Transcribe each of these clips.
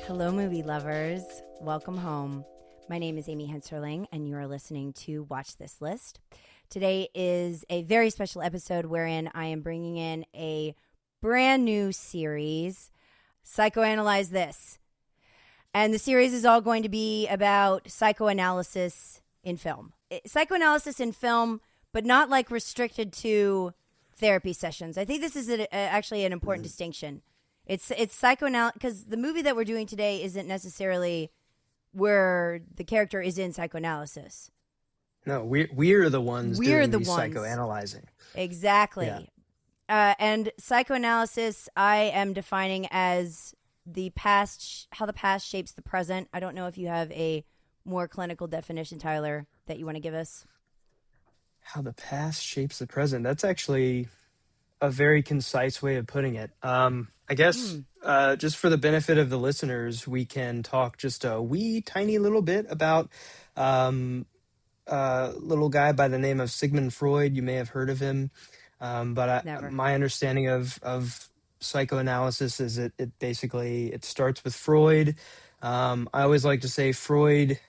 Hello, movie lovers. Welcome home. My name is Amy Henserling, and you are listening to Watch This List. Today is a very special episode wherein I am bringing in a brand new series, Psychoanalyze This. And the series is all going to be about psychoanalysis in film. Psychoanalysis in film, but not like restricted to therapy sessions. I think this is actually an important distinction. It's psychoanalysis, because the movie that we're doing today isn't necessarily where the character is in psychoanalysis. No, we're the ones doing the psychoanalyzing. Exactly. Yeah. And psychoanalysis, I am defining as the past, how the past shapes the present. I don't know if you have a more clinical definition, Tyler, that you want to give us. How the past shapes the present. That's actually a very concise way of putting it. I guess just for the benefit of the listeners, we can talk just a wee tiny little bit about a little guy by the name of Sigmund Freud. You may have heard of him. But my understanding of psychoanalysis is it basically starts with Freud. I always like to say Freud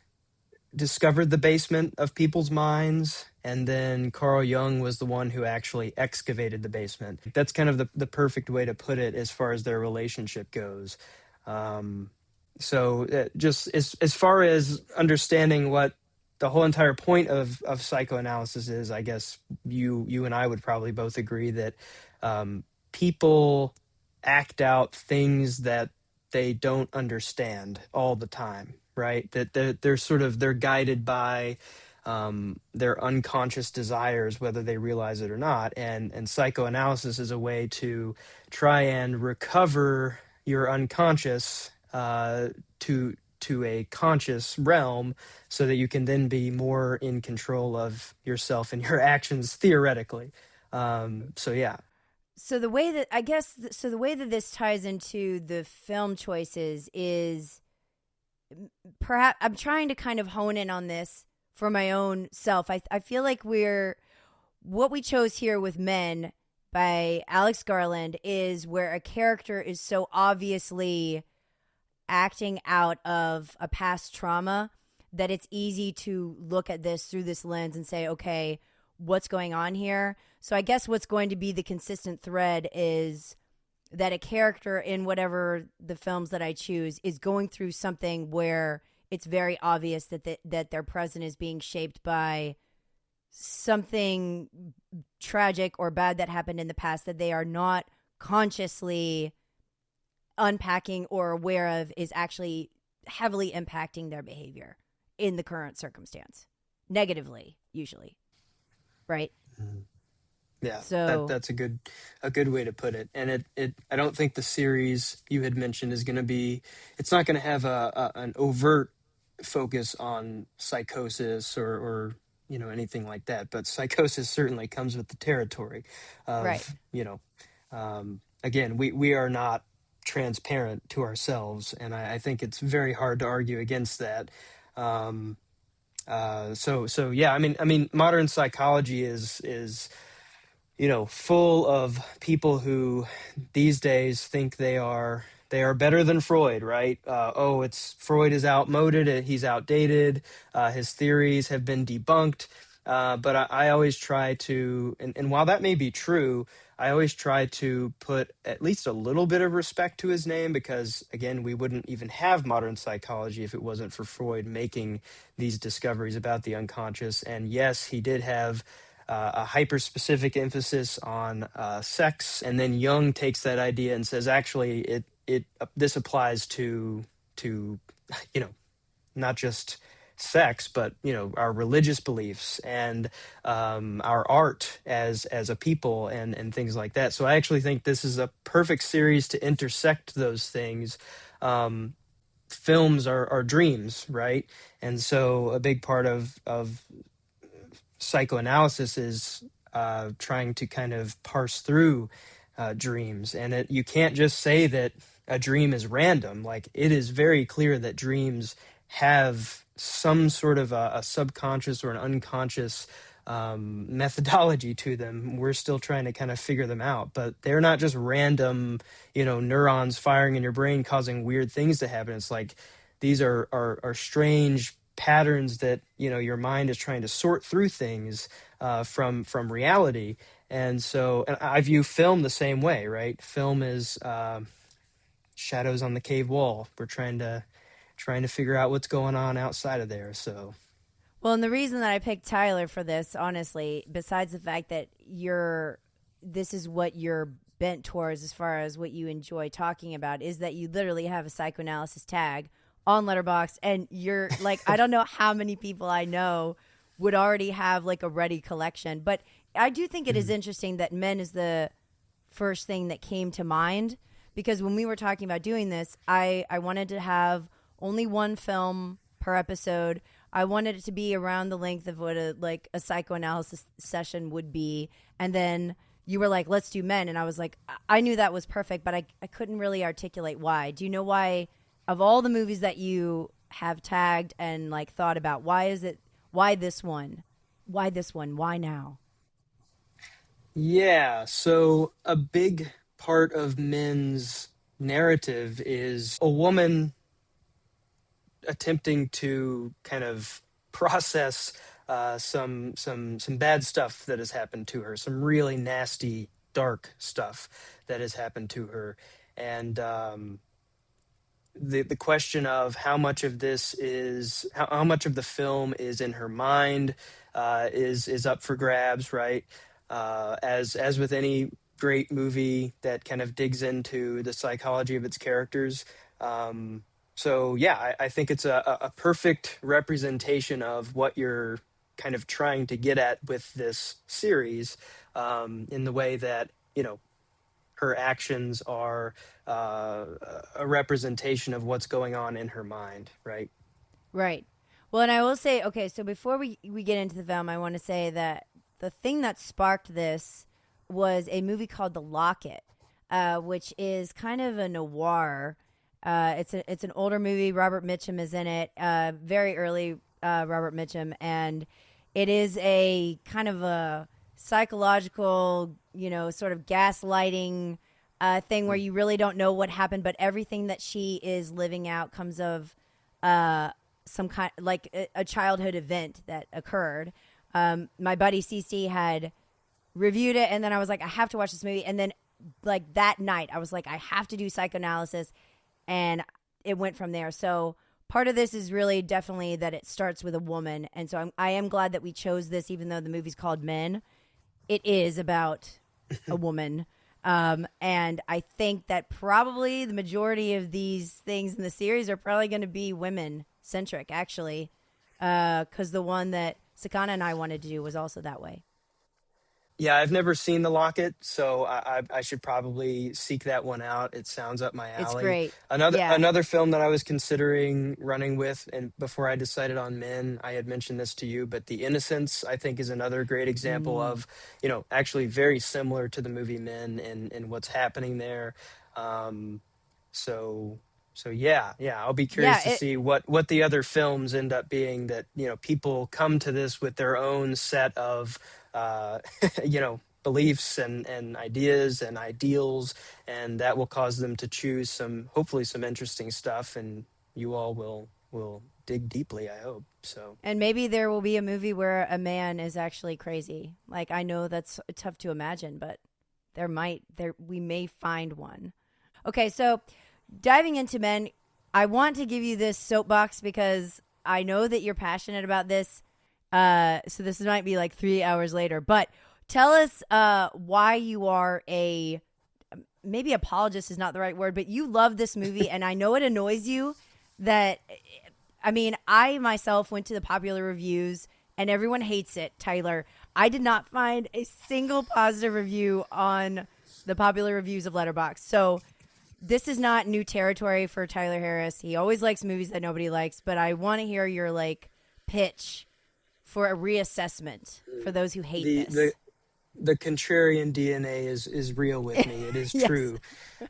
discovered the basement of people's minds, and then Carl Jung was the one who actually excavated the basement. That's kind of the perfect way to put it as far as their relationship goes. Just as far as understanding what the whole entire point of psychoanalysis is, I guess you and I would probably both agree that people act out things that they don't understand all the time, right? That they're guided by their unconscious desires, whether they realize it or not. And psychoanalysis is a way to try and recover your unconscious to a conscious realm, so that you can then be more in control of yourself and your actions theoretically. So the way that this ties into the film choices is, perhaps I'm trying to kind of hone in on this for my own self. I feel like what we chose here with Men by Alex Garland is where a character is so obviously acting out of a past trauma that it's easy to look at this through this lens and say, okay, what's going on here? So I guess what's going to be the consistent thread is that a character in whatever the films that I choose is going through something where it's very obvious that their present is being shaped by something tragic or bad that happened in the past that they are not consciously unpacking or aware of is actually heavily impacting their behavior in the current circumstance, negatively, usually. Right? Yeah, so that's a good way to put it. And I don't think the series you had mentioned is going to be, it's not going to have an overt focus on psychosis or anything like that. But psychosis certainly comes with the territory of, right. Again, we are not transparent to ourselves, and I think it's very hard to argue against that. I mean, modern psychology is full of people who these days think they are better than Freud, right? Freud is outmoded, he's outdated, his theories have been debunked. But I always try to, and while that may be true, I always try to put at least a little bit of respect to his name, because, again, we wouldn't even have modern psychology if it wasn't for Freud making these discoveries about the unconscious. And yes, he did have a hyper-specific emphasis on sex, and then Jung takes that idea and says, actually, this applies to not just sex, but our religious beliefs and our art as a people and things like that. So I actually think this is a perfect series to intersect those things. Films are dreams, right? And so a big part of psychoanalysis is trying to kind of parse through dreams. And you can't just say that a dream is random. Like, it is very clear that dreams have some sort of a subconscious or an unconscious methodology to them. We're still trying to kind of figure them out, but they're not just random, neurons firing in your brain causing weird things to happen. It's like these are strange patterns that your mind is trying to sort through things from reality. And so, and I view film the same way, right? Film is shadows on the cave wall. We're trying to figure out what's going on outside of there. So, Well, and the reason that I picked Tyler for this, honestly, besides the fact that this is what you're bent towards as far as what you enjoy talking about, is that you literally have a psychoanalysis tag on Letterboxd, and you're like, I don't know how many people I know would already have like a ready collection, but I do think it is interesting that Men is the first thing that came to mind, because when we were talking about doing this, I wanted to have only one film per episode. I wanted it to be around the length of what a psychoanalysis session would be. And then you were like, let's do Men. And I was like, I knew that was perfect, but I couldn't really articulate why. Do you know why, of all the movies that you have tagged and like thought about, why this one? Why this one? Why now? yeah. So a big part of Men's narrative is a woman attempting to kind of process some bad stuff that has happened to her, some really nasty, dark stuff that has happened to her, and the question of how much of this is how much of the film is in her mind is up for grabs, right? As with any great movie that kind of digs into the psychology of its characters. So yeah, I think it's a perfect representation of what you're kind of trying to get at with this series, in the way that her actions are a representation of what's going on in her mind, right? Right. Well, and I will say, okay, so before we get into the film, I want to say that the thing that sparked this was a movie called The Locket, which is kind of a noir. It's an older movie. Robert Mitchum is in it. Very early Robert Mitchum, and it is a kind of a psychological, sort of gaslighting thing where you really don't know what happened, but everything that she is living out comes of some kind, like a childhood event that occurred. My buddy CC had reviewed it, and then I was like, I have to watch this movie. And then like that night, I was like, I have to do psychoanalysis, and it went from there. So part of this is really definitely that it starts with a woman, and so I am glad that we chose this, even though the movie's called Men. It is about a woman. And I think that probably the majority of these things in the series are probably going to be women-centric, actually, because the one that Sakana and I wanted to do was also that way. Yeah, I've never seen The Locket, so I should probably seek that one out. It sounds up my It's alley. great. Another Yeah. another film that I was considering running with, and before I decided on Men, I had mentioned this to you, but The Innocents, I think, is another great example of, actually very similar to the movie Men and what's happening there. Um, so yeah, I'll be curious to Yeah, see what the other films end up being that, people come to this with their own set of uh, beliefs and ideas and ideals, and that will cause them to choose hopefully some interesting stuff, and you all will dig deeply, I hope. So, and maybe there will be a movie where a man is actually crazy. Like, I know that's tough to imagine, but we may find one. Okay, so diving into Men, I want to give you this soapbox because I know that you're passionate about this. So this might be like 3 hours later, but tell us why you are maybe apologist is not the right word, but you love this movie, and I know it annoys you that, I mean, I myself went to the popular reviews and everyone hates it, Tyler. I did not find a single positive review on the popular reviews of Letterboxd. So this is not new territory for Tyler Harris. He always likes movies that nobody likes, but I want to hear your pitch for a reassessment for those who hate this. The contrarian DNA is real with me. It is Yes. true.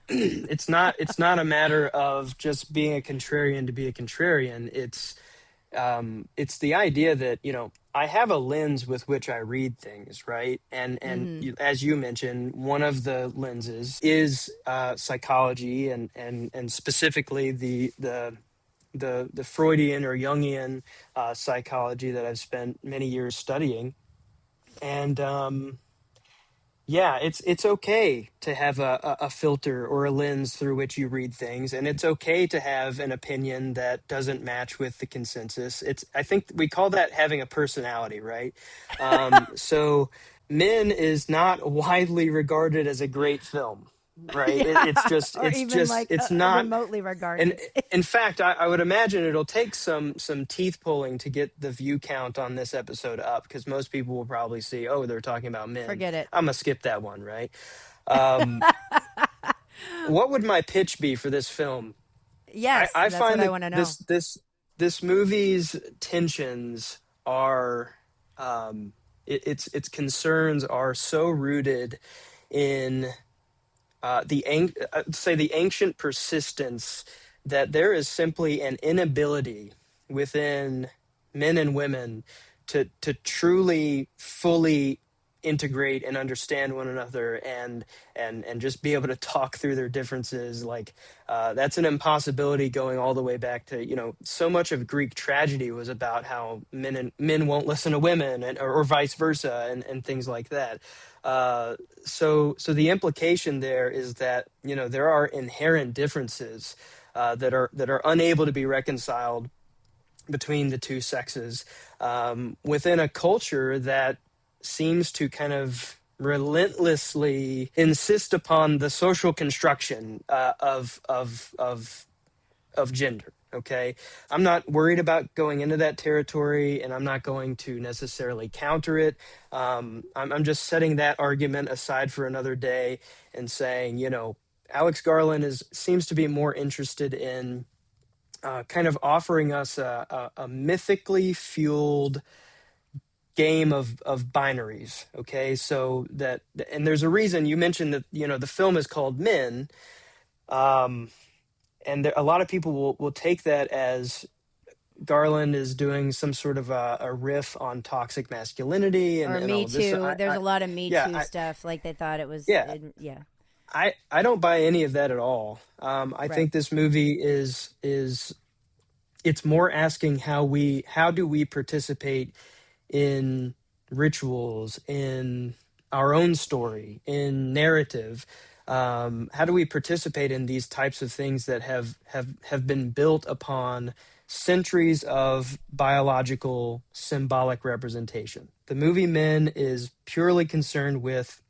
It's not a matter of just being a contrarian to be a contrarian. It's it's the idea that, I have a lens with which I read things, right? And as you mentioned, one of the lenses is psychology, and specifically the Freudian or Jungian psychology that I've spent many years studying. And yeah, it's okay to have a filter or a lens through which you read things, and it's okay to have an opinion that doesn't match with the consensus. I think we call that having a personality, right? So Men is not widely regarded as a great film, right? It's Yeah, just or even like it's not. remotely And regarded. in fact, I would imagine it'll take some teeth pulling to get the view count on this episode up, because most people will probably see, oh, they're talking about men. Forget it. I'm gonna skip that one, right? Um, what would my pitch be for this film? Yes, I that's what find I that want to know. this movie's tensions are, its concerns are so rooted in the ancient persistence that there is simply an inability within men and women to truly fully integrate and understand one another, and just be able to talk through their differences. Like, that's an impossibility going all the way back to, so much of Greek tragedy was about how men won't listen to women, or vice versa, and things like that. So the implication there is that, there are inherent differences that are unable to be reconciled between the two sexes, within a culture that seems to kind of relentlessly insist upon the social construction of gender. Okay, I'm not worried about going into that territory, and I'm not going to necessarily counter it. I'm just setting that argument aside for another day and saying, Alex Garland seems to be more interested in kind of offering us a mythically fueled game of binaries. Okay, so that, and there's a reason you mentioned that, the film is called Men. And a lot of people will take that as Garland is doing some sort of a riff on toxic masculinity, and, Or and Me all this. Too. There's a lot of Me Yeah, Too stuff. Like they thought it was. yeah, Yeah. I don't buy any of that at all. I Right. think this movie is it's more asking how do we participate in rituals, in our own story, in narrative. How do we participate in these types of things that have been built upon centuries of biological symbolic representation? The movie Men is purely concerned with,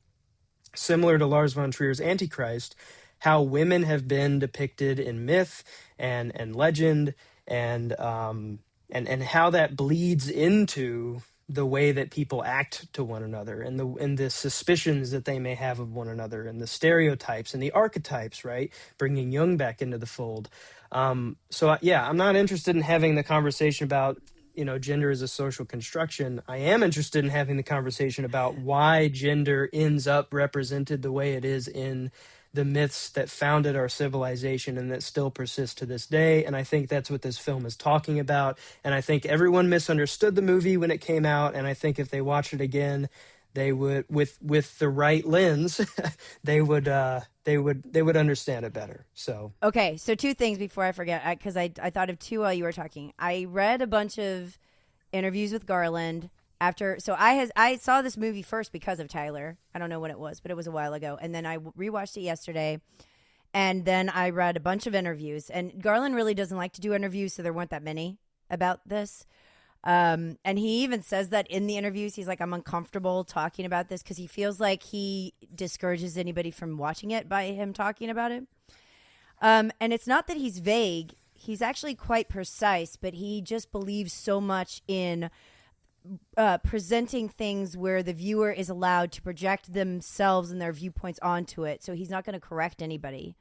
similar to Lars von Trier's Antichrist, how women have been depicted in myth and legend, and how that bleeds into the way that people act to one another, and the suspicions that they may have of one another, and the stereotypes and the archetypes, right? Bringing Jung back into the fold. So yeah, I'm not interested in having the conversation about, gender as a social construction. I am interested in having the conversation about why gender ends up represented the way it is in the myths that founded our civilization and that still persist to this day. And I think that's what this film is talking about. And I think everyone misunderstood the movie when it came out. And I think if they watch it again, they would, with the right lens, they would understand it better. So Okay, so two things before I forget, because I thought of two while you were talking. I read a bunch of interviews with Garland after. So I saw this movie first because of Tyler. I don't know when it was, but it was a while ago. And then I rewatched it yesterday, and then I read a bunch of interviews. And Garland really doesn't like to do interviews, so there weren't that many about this. And he even says that in the interviews. He's like, I'm uncomfortable talking about this because he feels like he discourages anybody from watching it by him talking about it. And it's not that he's vague. He's actually quite precise, but he just believes so much in presenting things where the viewer is allowed to project themselves and their viewpoints onto it. So he's not going to correct anybody,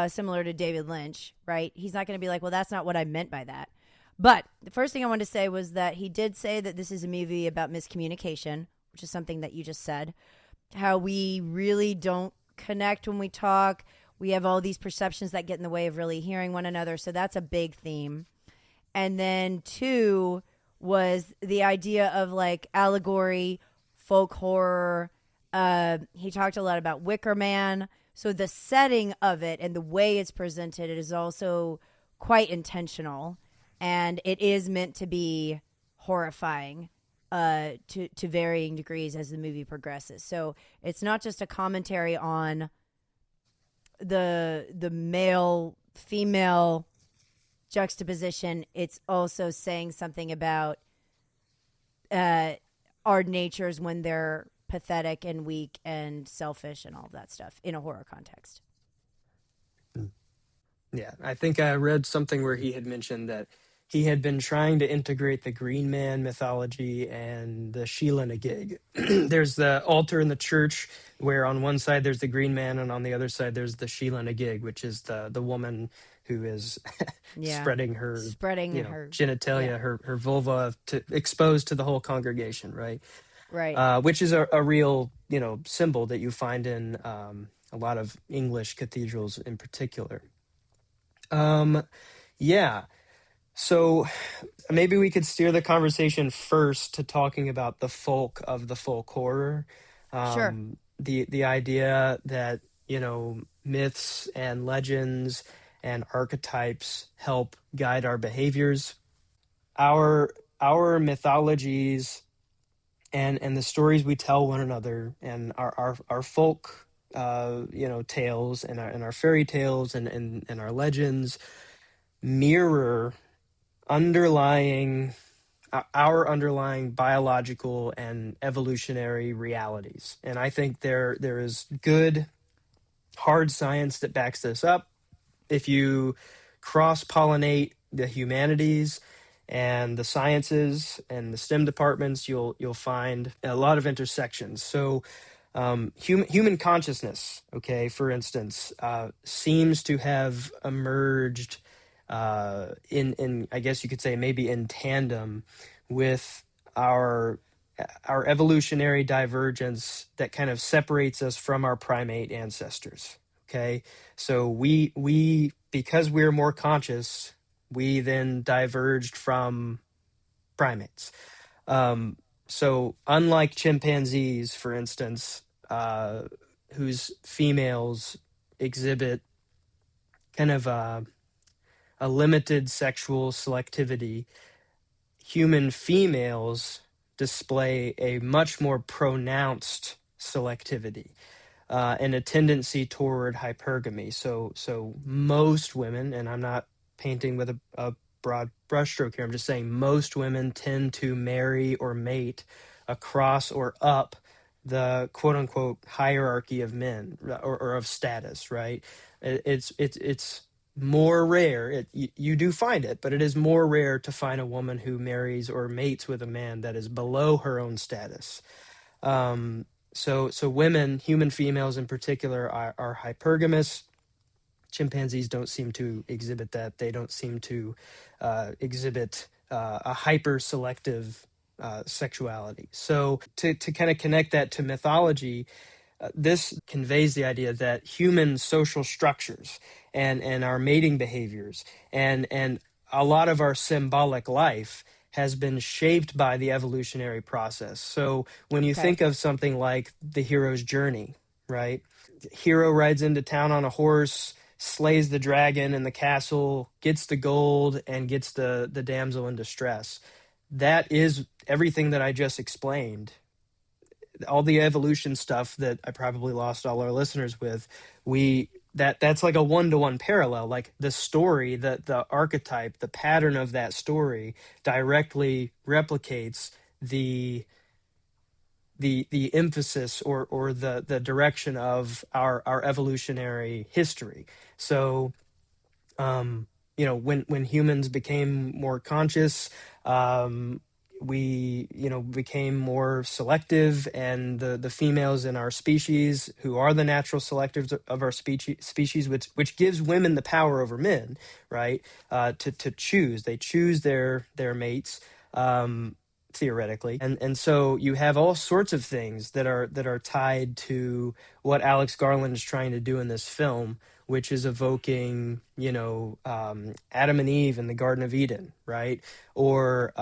similar to David Lynch, right? He's not going to be like, well, that's not what I meant by that. But the first thing I wanted to say was that he did say that this is a movie about miscommunication, which is something that you just said. How we really don't connect when we talk. We have all these perceptions that get in the way of really hearing one another. So that's a big theme. And then 2 was the idea of like allegory, folk horror. He talked a lot about Wicker Man. So the setting of it and the way it's presented is also quite intentional, and it is meant to be horrifying to varying degrees as the movie progresses. So it's not just a commentary on the male female juxtaposition. It's also saying something about our natures when they're pathetic and weak and selfish and all of that stuff in a horror context. Yeah, I think I read something where he had mentioned that he had been trying to integrate the Green Man mythology and the Sheila na gig. There's the altar in the church where on one side there's the Green Man and on the other side there's the Sheila na gig, which is the woman who is Yeah. spreading her Her genitalia, yeah. her vulva exposed to the whole congregation, right? Right. Which is a real symbol that you find in a lot of English cathedrals in particular. Yeah. So maybe we could steer the conversation first to talking about the folk of the folk horror. Sure. The idea that, myths and legends and archetypes help guide our behaviors. Our mythologies and the stories we tell one another and our folk tales and our fairy tales and our legends mirror underlying our underlying biological and evolutionary realities. And I think there is good hard science that backs this up. If you cross-pollinate the humanities and the sciences and the STEM departments, you'll find a lot of intersections. So human consciousness, okay, for instance, seems to have emerged in I guess you could say maybe in tandem with our evolutionary divergence that kind of separates us from our primate ancestors. Okay, so we because we're more conscious, we then diverged from primates. So unlike chimpanzees, for instance, whose females exhibit kind of a limited sexual selectivity, human females display a much more pronounced selectivity and a tendency toward hypergamy. So most women, and I'm not painting with a broad brushstroke here, I'm just saying most women tend to marry or mate across or up the quote unquote hierarchy of men or of status, right? It's more rare. You do find it, but it is more rare to find a woman who marries or mates with a man that is below her own status. So women, human females in particular, are hypergamous. Chimpanzees don't seem to exhibit that. They don't seem to exhibit a hyper-selective sexuality. So to kind of connect that to mythology, this conveys the idea that human social structures and our mating behaviors and a lot of our symbolic life has been shaped by the evolutionary process. So when you think of something like the hero's journey, right? The hero rides into town on a horse, slays the dragon in the castle, gets the gold, and gets the damsel in distress. That is everything that I just explained. All the evolution stuff that I probably lost all our listeners with, that's like a one-to-one parallel. Like the story, the archetype, the pattern of that story directly replicates the emphasis or the direction of our evolutionary history. So when humans became more conscious, we became more selective, and the females in our species, who are the natural selectives of our species, which gives women the power over men, right? To choose, they choose their mates. theoretically. And so you have all sorts of things that are tied to what Alex Garland is trying to do in this film, which is evoking, Adam and Eve in the Garden of Eden, right? Or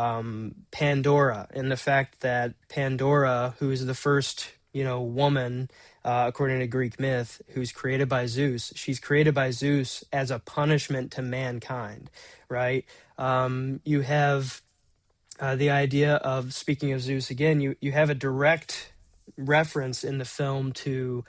Pandora, and the fact that Pandora, who is the first, woman, according to Greek myth, who's created by Zeus, she's created by Zeus as a punishment to mankind, right? You have the idea of, speaking of Zeus again, you have a direct reference in the film to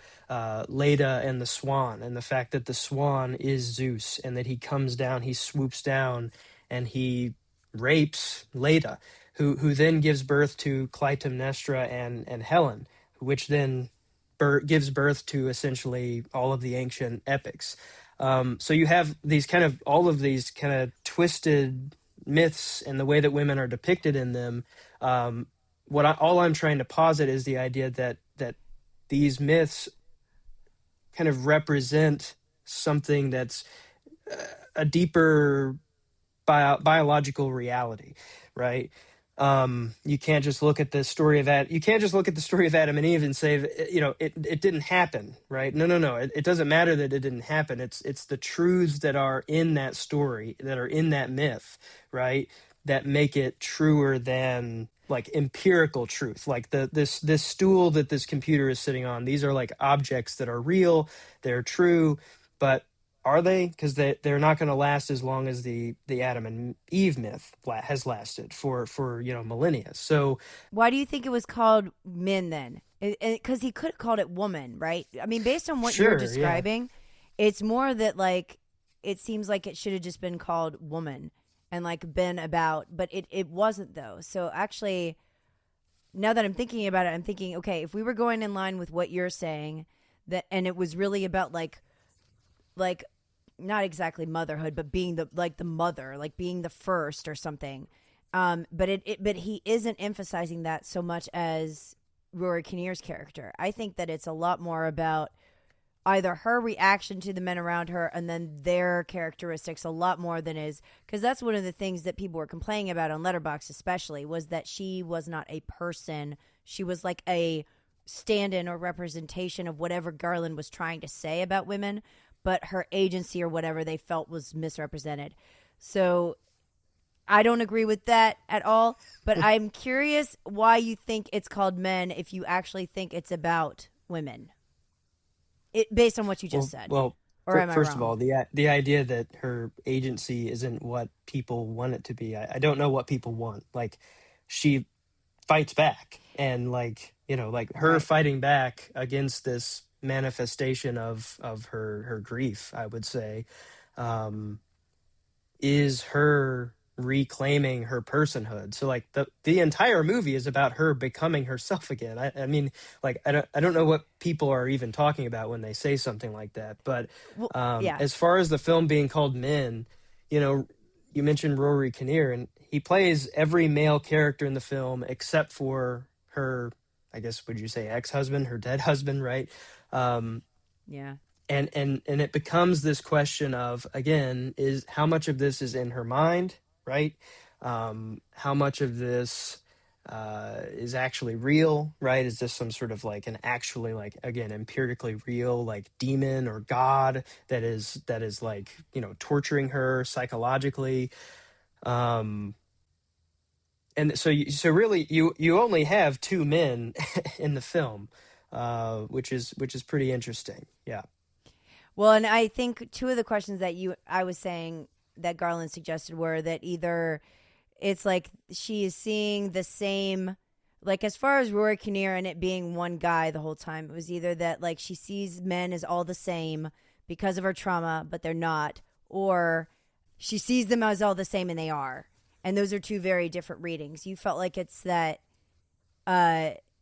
Leda and the swan, and the fact that the swan is Zeus, and that he comes down, he swoops down, and he rapes Leda, who then gives birth to Clytemnestra and Helen, which then gives birth to essentially all of the ancient epics. So you have these all of these kind of twisted myths and the way that women are depicted in them. All I'm trying to posit is the idea that these myths kind of represent something that's a deeper biological reality, right? You can't just look at the story of Adam and Eve and say, it didn't happen, right? No. It doesn't matter that it didn't happen. It's the truths that are in that story, that are in that myth, right, that make it truer than like empirical truth. Like this stool that this computer is sitting on, these are like objects that are real, they're true, but are they? Because they're not going to last as long as the Adam and Eve myth has lasted for millennia. So why do you think it was called men then? Because he could have called it woman, right? I mean, based on what you're describing, it's more that like it seems like it should have just been called woman and like been about, but it wasn't though. So actually, now that I'm thinking about it, I'm thinking, okay, if we were going in line with what you're saying, and it was really about like not exactly motherhood, but being the mother, like being the first or something. But he isn't emphasizing that so much as Rory Kinnear's character. I think that it's a lot more about either her reaction to the men around her and then their characteristics a lot more than is, because that's one of the things that people were complaining about on Letterboxd especially, was that she was not a person. She was like a stand-in or representation of whatever Garland was trying to say about women, but her agency or whatever they felt was misrepresented. So I don't agree with that at all, but I'm curious why you think it's called Men if you actually think it's about women. Based on what you just said. Well, or am I first wrong? of all, the idea that her agency isn't what people want it to be, I don't know what people want. Like, she fights back, and her Right. fighting back against this manifestation of her grief, I would say, is her reclaiming her personhood. So like the entire movie is about her becoming herself again. I mean, like I don't know what people are even talking about when they say something like that. But Yeah. as far as the film being called Men, you mentioned Rory Kinnear, and he plays every male character in the film except for her, I guess, would you say ex-husband, her dead husband, right? Yeah. And it becomes this question of, again, is how much of this is in her mind, right? How much of this is actually real, right? Is this some sort of like an actually, like, again, empirically real, like demon or God that is like, torturing her psychologically? And so really you only have two men in the film, which is pretty interesting. Yeah. Well, and I think two of the questions that I was saying that Garland suggested were that either it's like she is seeing the same, like as far as Rory Kinnear and it being one guy the whole time, it was either that like she sees men as all the same because of her trauma, but they're not, or she sees them as all the same and they are. And those are two very different readings. You felt like it's that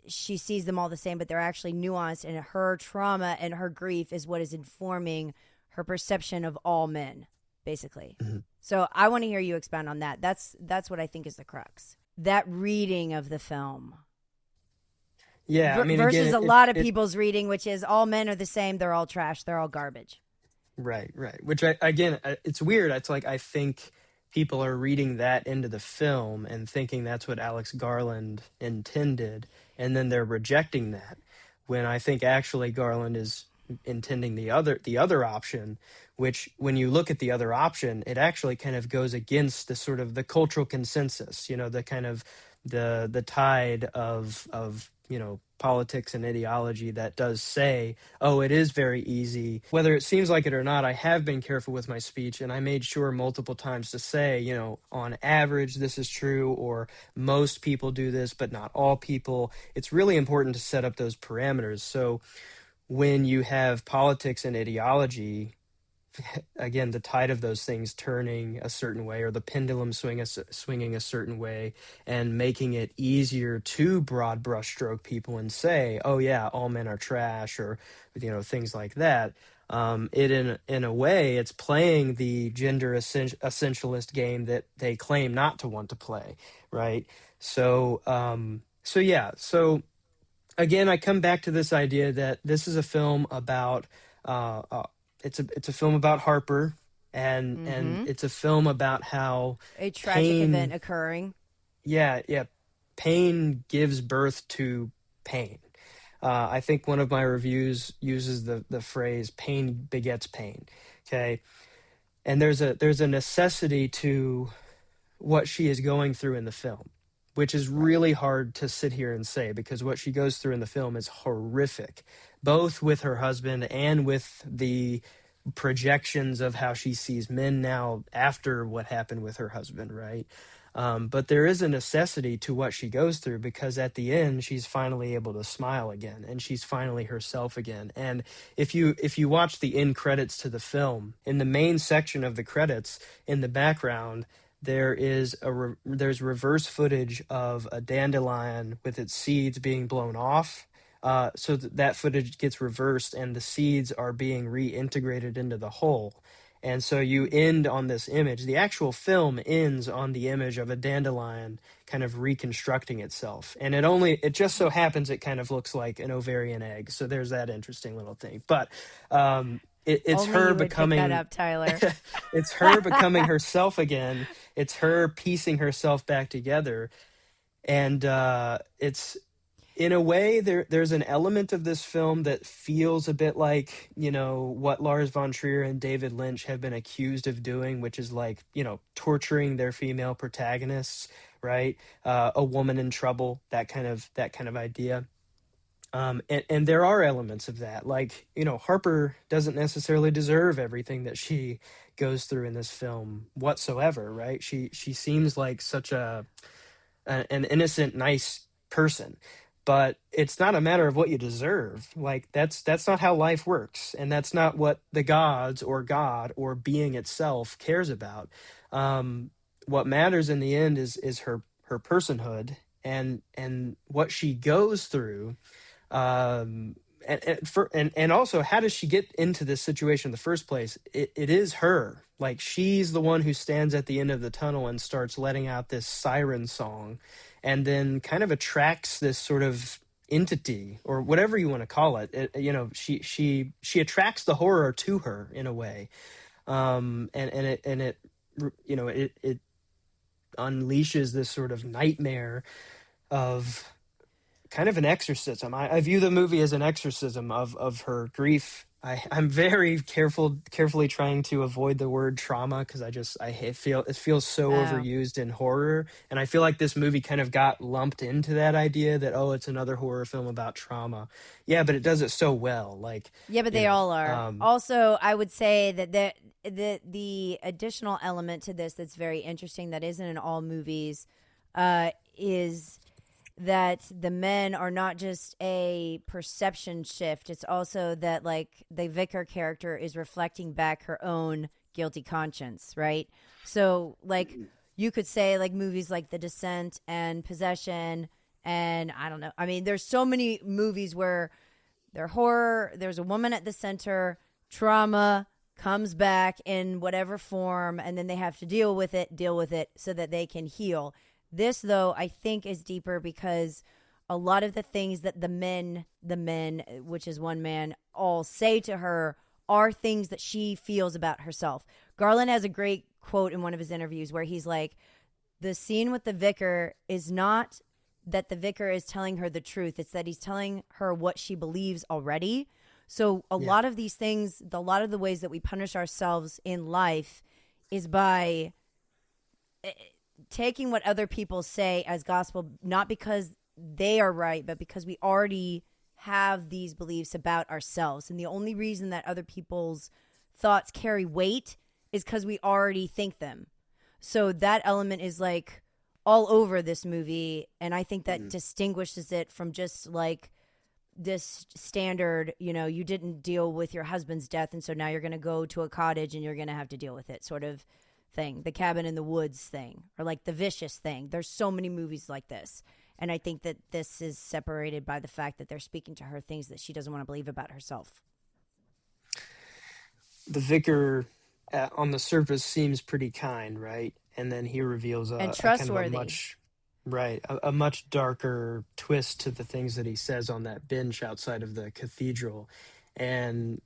she sees them all the same, but they're actually nuanced, and her trauma and her grief is what is informing her perception of all men, basically. Mm-hmm. So I want to hear you expound on that. That's what I think is the crux. That reading of the film. Yeah, I mean, versus again, a lot of people's reading, which is all men are the same, they're all trash, they're all garbage. Right. Which, it's weird. It's like, I think people are reading that into the film and thinking that's what Alex Garland intended, and then they're rejecting that, when I think actually Garland is intending the other option, which when you look at the other option, it actually kind of goes against the sort of the cultural consensus, the kind of the tide of politics and ideology that does say, oh, it is very easy. Whether it seems like it or not, I have been careful with my speech, and I made sure multiple times to say, on average, this is true, or most people do this, but not all people. It's really important to set up those parameters. So when you have politics and ideology, again, the tide of those things turning a certain way, or the pendulum swinging a certain way, and making it easier to broad brushstroke people and say, oh yeah, all men are trash, or things like that. It in a way, it's playing the gender essentialist game that they claim not to want to play, right? So again, I come back to this idea that this is a film about uh, uh, it's a film about Harper, and Mm-hmm. it's a film about how A tragic event pain, occurring. yeah, pain gives birth to pain. I think one of my reviews uses the phrase "pain begets pain." Okay, and there's a necessity to what she is going through in the film, which is Right. really hard to sit here and say, because what she goes through in the film is horrific, both with her husband and with the projections of how she sees men now after what happened with her husband, right? But there is a necessity to what she goes through, because at the end she's finally able to smile again, and she's finally herself again. And if you watch the end credits to the film, in the main section of the credits, in the background, there's reverse footage of a dandelion with its seeds being blown off. So that footage gets reversed, and the seeds are being reintegrated into the whole. And so you end on this image. The actual film ends on the image of a dandelion kind of reconstructing itself. And it just so happens it kind of looks like an ovarian egg. So there's that interesting little thing. But it's Only her you would pick that becoming up, Tyler. it's her becoming herself again. It's her piecing herself back together. And it's in a way, there's an element of this film that feels a bit like, what Lars von Trier and David Lynch have been accused of doing, which is like, torturing their female protagonists, right? A woman in trouble, that kind of idea. And there are elements of that, like, Harper doesn't necessarily deserve everything that she goes through in this film whatsoever, right? She seems like such an innocent, nice person, but it's not a matter of what you deserve. Like, that's not how life works, and that's not what the gods or God or being itself cares about. What matters in the end is her personhood, and what she goes through. And also, how does she get into this situation in the first place? It is her. Like, she's the one who stands at the end of the tunnel and starts letting out this siren song, and then kind of attracts this sort of entity, or whatever you want to call it. She attracts the horror to her in a way. And it unleashes this sort of nightmare of kind of an exorcism. I view the movie as an exorcism of her grief. I'm very carefully trying to avoid the word trauma, because feel it feels so Oh. overused in horror, and I feel like this movie kind of got lumped into that idea that, oh, it's another horror film about trauma. Yeah, but it does it so well. Like, Yeah, but you they know, all are. Also, I would say that the additional element to this that's very interesting that isn't in all movies is that the men are not just a perception shift. It's also that, like, the vicar character is reflecting back her own guilty conscience, right? So, like, you could say, like, movies like The Descent and Possession, and I don't know. I mean, there's so many movies where they're horror, there's a woman at the center, trauma comes back in whatever form, and then they have to deal with it so that they can heal. This, though, I think is deeper, because a lot of the things that the men, which is one man, all say to her are things that she feels about herself. Garland has a great quote in one of his interviews where he's like, the scene with the vicar is not that the vicar is telling her the truth. It's that he's telling her what she believes already. So a Yeah. lot of these things, a lot of the ways that we punish ourselves in life is by taking what other people say as gospel, not because they are right, but because we already have these beliefs about ourselves. And the only reason that other people's thoughts carry weight is because we already think them. So that element is like all over this movie. And I think that distinguishes it from just like this standard, you didn't deal with your husband's death. And so now you're going to go to a cottage and you're going to have to deal with it sort of thing. The cabin in the woods thing, or like the vicious thing. There's so many movies like this. And I think that this is separated by the fact that they're speaking to her things that she doesn't want to believe about herself. The vicar on the surface seems pretty kind, right? And then he reveals And a kind of a trustworthy. much right, a much darker twist to the things that he says on that bench outside of the cathedral. And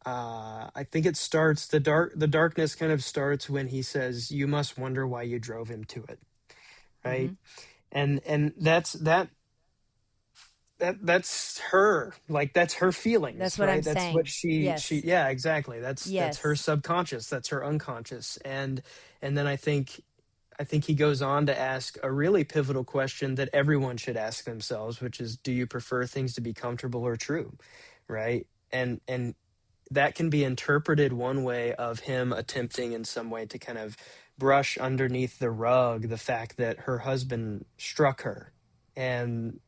I think it starts the darkness kind of starts when he says, "You must wonder why you drove him to it," right? Mm-hmm. And that's her, like that's her That's feelings, what I'm right? That's what saying. she Yes. yeah, exactly, that's her Yes. subconscious, that's her unconscious. And then I think he goes on to ask a really pivotal question that everyone should ask themselves, which is, do you prefer things to be comfortable or true, right? And that can be interpreted one way of him attempting in some way to kind of brush underneath the rug the fact that her husband struck her, and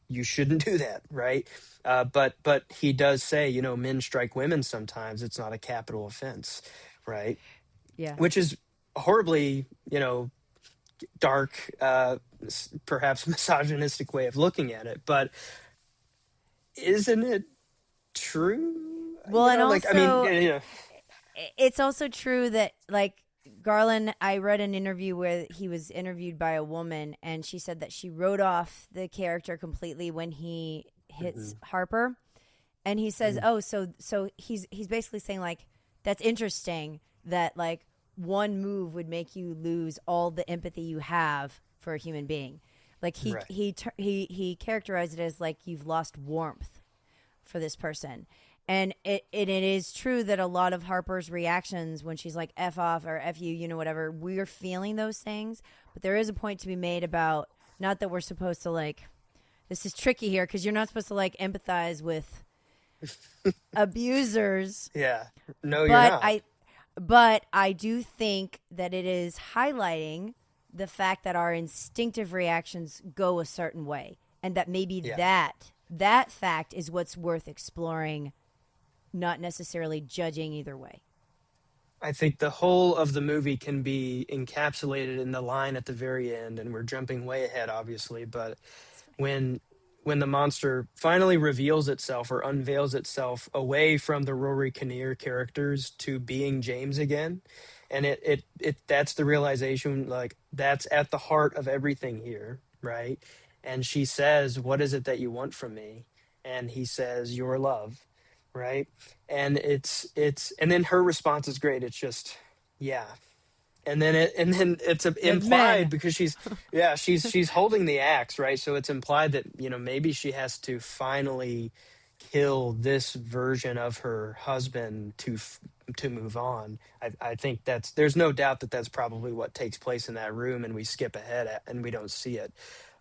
you shouldn't do that, right? But he does say, men strike women sometimes. It's not a capital offense, right? Yeah. Which is horribly, dark, perhaps misogynistic way of looking at it. But isn't it true? Well, and Like, I mean, also, it's also true that, like, Garland, I read an interview where he was interviewed by a woman, and she said that she wrote off the character completely when he hits Harper. And he says, "Oh, so he's basically saying, like, that's interesting that, like, one move would make you lose all the empathy you have for a human being." Like, right. he characterized it as like you've lost warmth for this person. And it is true that a lot of Harper's reactions when she's like F off or F you, whatever, we're feeling those things. But there is a point to be made about, not that we're supposed to, like, this is tricky here because you're not supposed to, like, empathize with abusers. Yeah. No, you're But not. I do think that it is highlighting the fact that our instinctive reactions go a certain way, and that maybe Yeah. that fact is what's worth exploring, not necessarily judging either way. I think the whole of the movie can be encapsulated in the line at the very end, and we're jumping way ahead, obviously. But when when the monster finally reveals itself or unveils itself away from the Rory Kinnear characters to being James again, and it that's the realization, like, that's at the heart of everything here, right? And she says, "What is it that you want from me?" And he says, "Your love," right? And it's and then her response is great. It's just, yeah. And then it's implied Men. because she's holding the axe, right? So it's implied that, maybe she has to finally kill this version of her husband to move on. I think there's no doubt that that's probably what takes place in that room, and we skip ahead and we don't see it.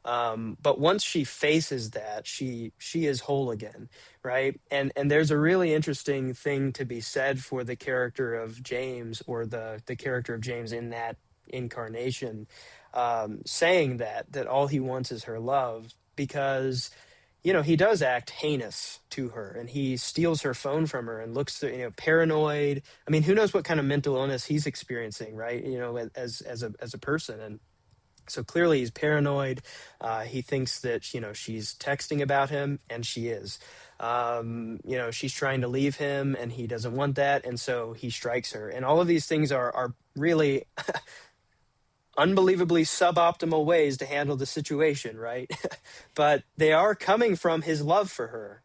But once she faces that, she is whole again, right? And there's a really interesting thing to be said for the character of James, or the character of James in that incarnation, saying that all he wants is her love, because he does act heinous to her, and he steals her phone from her and looks paranoid. I mean, who knows what kind of mental illness he's experiencing, right? As a person. And so clearly he's paranoid. He thinks that, she's texting about him, and she is. She's trying to leave him, and he doesn't want that. And so he strikes her. And all of these things are really unbelievably suboptimal ways to handle the situation, right? But they are coming from his love for her.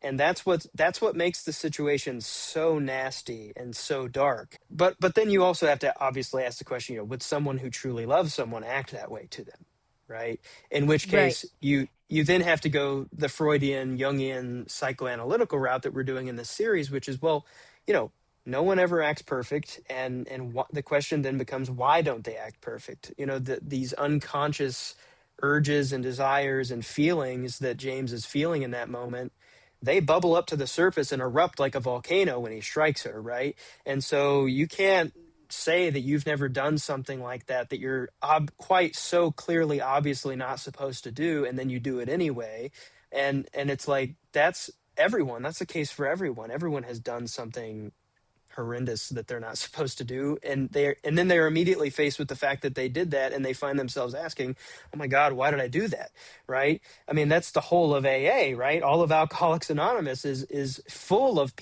and that's what makes the situation so nasty and so dark. But then you also have to obviously ask the question, would someone who truly loves someone act that way to them, right? In which Right. case you then have to go the Freudian, Jungian, psychoanalytical route that we're doing in this series, which is, well, you know no one ever acts perfect, and the question then becomes, why don't they act perfect? These unconscious urges and desires and feelings that James is feeling in that moment, they bubble up to the surface and erupt like a volcano when he strikes her, right? And so you can't say that you've never done something like that, that you're quite so clearly obviously not supposed to do, and then you do it anyway. And it's like, that's the case for everyone. Everyone has done something horrendous that they're not supposed to do, and then they're immediately faced with the fact that they did that, and they find themselves asking, oh my god, why did I do that? Right? I mean, that's the whole of AA, right? All of Alcoholics Anonymous is full of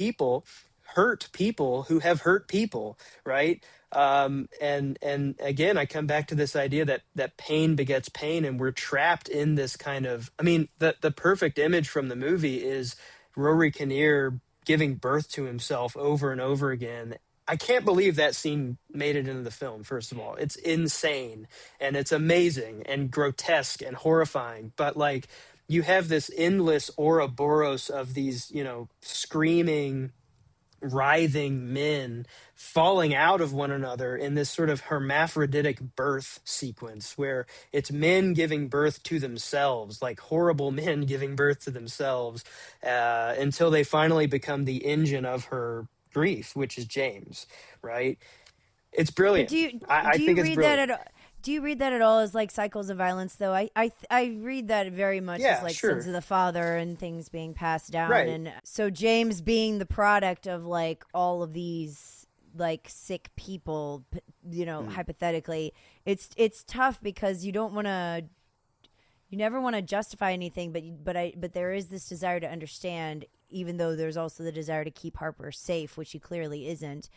hurt people who have hurt people, right? And again, I come back to this idea that pain begets pain, and we're trapped in this kind of, I mean, the perfect image from the movie is Rory Kinnear giving birth to himself over and over again. I can't believe that scene made it into the film, first of all. It's insane, and it's amazing and grotesque and horrifying. But like, you have this endless Ouroboros of these, screaming, writhing men falling out of one another in this sort of hermaphroditic birth sequence where it's men giving birth to themselves, like horrible men giving birth to themselves, until they finally become the engine of her grief, which is James, right? It's But brilliant. I do you think it's read that brilliant. at do you read that at all as like cycles of violence though? I read that very much as Yeah, like sins sure. of the father and things being passed down, Right. and so James being the product of like all of these like sick people, Mm. hypothetically, it's tough because you never want to justify anything, but there is this desire to understand, even though there's also the desire to keep Harper safe, which he clearly isn't.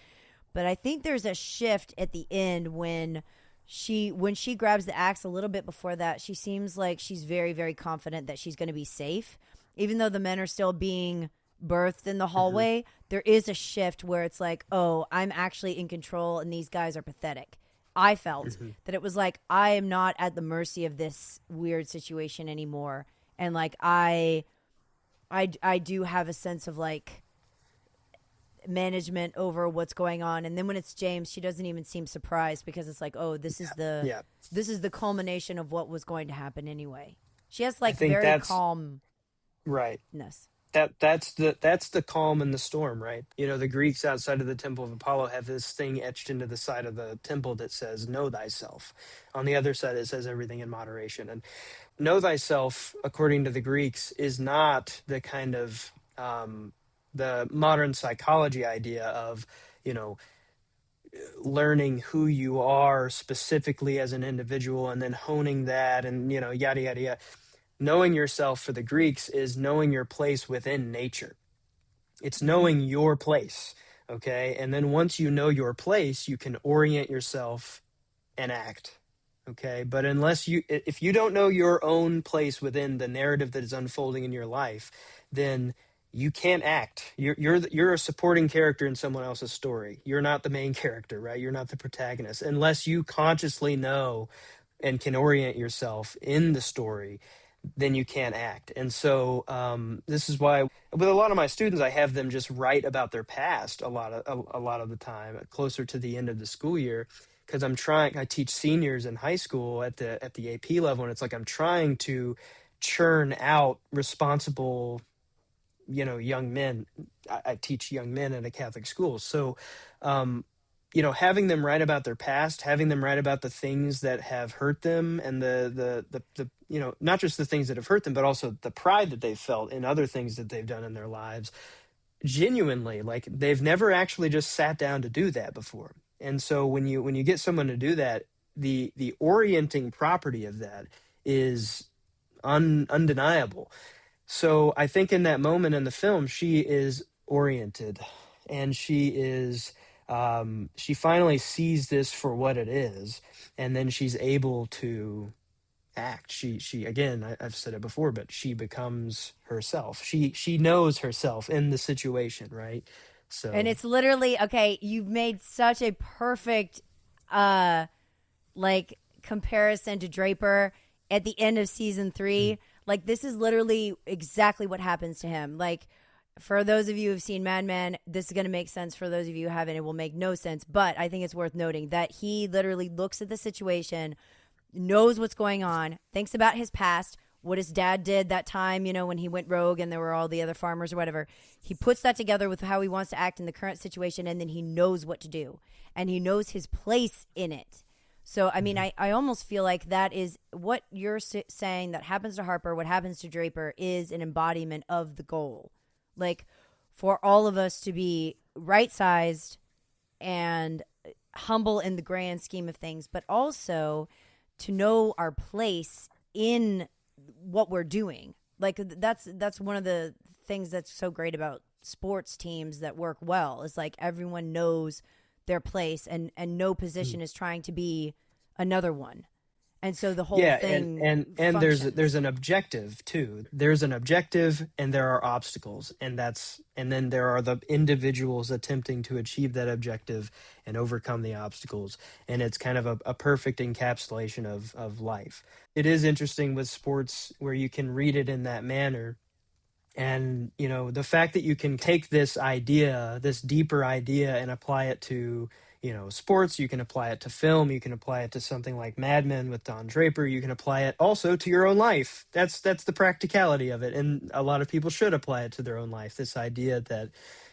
But I think there's a shift at the end when she grabs the axe. A little bit before that, she seems like she's very, very confident that she's going to be safe, even though the men are still being birthed in the Hmm. hallway. There is a shift where it's like, oh, I'm actually in control, and these guys are pathetic. I felt Hmm. that it was like, I am not at the mercy of this weird situation anymore, and like I do have a sense of like management over what's going on. And then when it's James, she doesn't even seem surprised because it's like, oh, Yeah. Yeah. this is the culmination of what was going to happen anyway. She has I like think very that's calmness. right. That's the calm in the storm, right? The Greeks outside of the temple of Apollo have this thing etched into the side of the temple that says, know thyself. On the other side, it says everything in moderation. And know thyself, according to the Greeks, is not the kind of the modern psychology idea of, you know learning who you are specifically as an individual and then honing that, and yada yada yada. Knowing yourself for the Greeks is knowing your place within nature. It's Mm-hmm. knowing your place. Okay. And then once you know your place, you can orient yourself and act. Okay. But if you don't know your own place within the narrative that is unfolding in your life, then you can't act. You're a supporting character in someone else's story. You're not the main character, right? You're not the protagonist unless you consciously know and can orient yourself in the story. Then you can't act. And so this is why with a lot of my students, I have them just write about their past a lot of the time, closer to the end of the school year, because I teach seniors in high school at the AP level, and it's like I'm trying to churn out responsible, young men. I teach young men at a Catholic school. So um, having them write about their past, having them write about the things that have hurt them, and the not just the things that have hurt them, but also the pride that they've felt in other things that they've done in their lives, genuinely, like they've never actually just sat down to do that before. And so when you get someone to do that, the orienting property of that is undeniable. So I think in that moment in the film, she is oriented, and she finally sees this for what it is, and then she's able to act. She again, I've said it before, but she becomes herself. She knows herself in the situation, right? And So it's literally, okay, you've made such a perfect uh like comparison to Draper at the end of season mm, 3. Like, this is literally exactly what happens to him. Like, for those of you who've seen Mad Men, this is going to make sense. For those of you who haven't, it will make no sense. But I think it's worth noting that he literally looks at the situation, knows what's going on, thinks about his past, what his dad did that time, when he went rogue and there were all the other farmers or whatever. He puts that together with how he wants to act in the current situation, and then he knows what to do. And he knows his place in it. So, I mean, mhm. I almost feel like that is what you're saying that happens to Harper, what happens to Draper is an embodiment of the goal. Like, for all of us to be right-sized and humble in the grand scheme of things, but also to know our place in what we're doing. Like, that's one of the things that's so great about sports teams that work well, is like everyone knows their place, and no position is trying to be another one. And so the whole Yeah, thing and there's functions. an objective too. There's an objective and there are obstacles, and then there are the individuals attempting to achieve that objective and overcome the obstacles. And it's kind of a perfect encapsulation of life. It is interesting with sports where you can read it in that manner. And the fact that you can take this idea, this deeper idea, and apply it to sports. You can apply it to film, you can apply it to something like Mad Men with Don Draper, you can apply it also to your own life. That's the practicality of it, and a lot of people should apply it to their own life. This idea that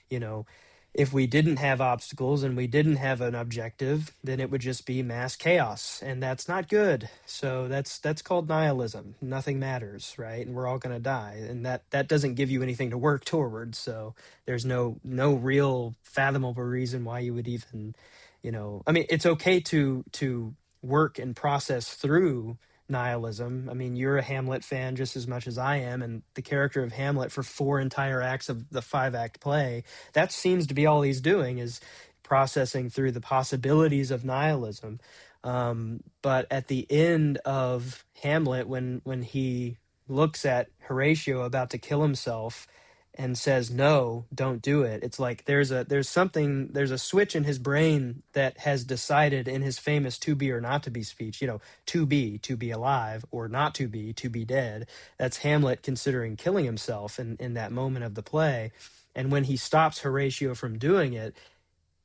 you know if we didn't have obstacles and we didn't have an objective, then it would just be mass chaos, and that's not good. So that's called nihilism. Nothing matters, right? And we're all going to die, and that doesn't give you anything to work towards. So there's no real fathomable reason why you would even, I mean, it's okay to work and process through nihilism. I mean, you're a Hamlet fan just as much as I am, and the character of Hamlet for 4 entire acts of the 5-act play, that seems to be all he's doing, is processing through the possibilities of nihilism. But at the end of Hamlet, when he looks at Horatio about to kill himself and says no, don't do it, it's like there's a switch in his brain that has decided in his famous to be or not to be speech, to be alive, or not to be dead. That's Hamlet considering killing himself in that moment of the play. And when he stops Horatio from doing it,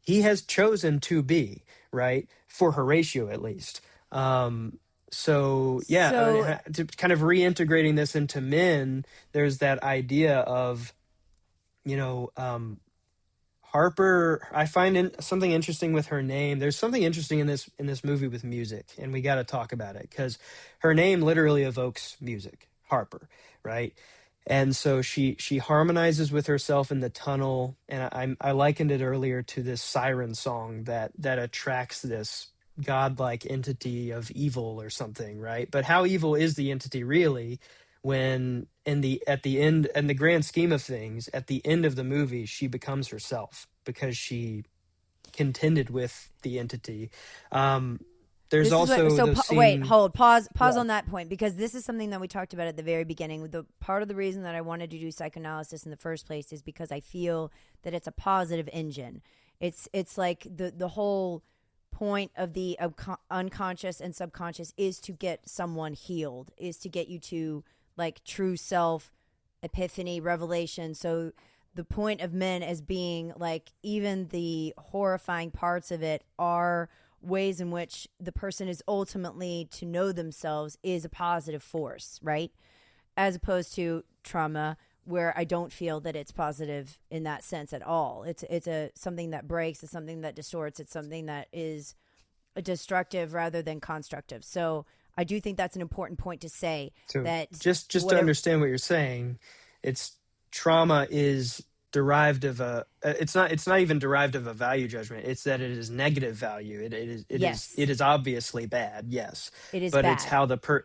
he has chosen to be, right? For Horatio, at least. So yeah, I So mean, to kind of reintegrating this into men, there's that idea of, you know, um, Harper. I find something interesting with her name. There's something interesting in this movie with music, and we got to talk about it because her name literally evokes music, Harper, right? And so she harmonizes with herself in the tunnel, and I likened it earlier to this siren song that attracts this godlike entity of evil or something, right? But how evil is the entity really, when at the end, in the grand scheme of things, at the end of the movie, she becomes herself because she contended with the entity. Um, there's this is what. also So the wait, scene. hold, pause Yeah. on that point, because this is something that we talked about at the very beginning. The part of the reason that I wanted to do psychoanalysis in the first place is because I feel that it's a positive engine. It's like the whole point of the unconscious and subconscious is to get someone healed, is to get you to like true self, epiphany, revelation. So the point of men as being like, even the horrifying parts of it are ways in which the person is ultimately to know themselves is a positive force, right? As opposed to trauma, where I don't feel that it's positive in that sense at all. It's a something that breaks, it's something that distorts, it's something that is destructive rather than constructive. So I do think that's an important point to say, So that just to whatever. understand what you're saying, it's trauma is derived of it's not even derived of a value judgment. It's that it is negative value. Yes, It is obviously bad, yes. it is But bad.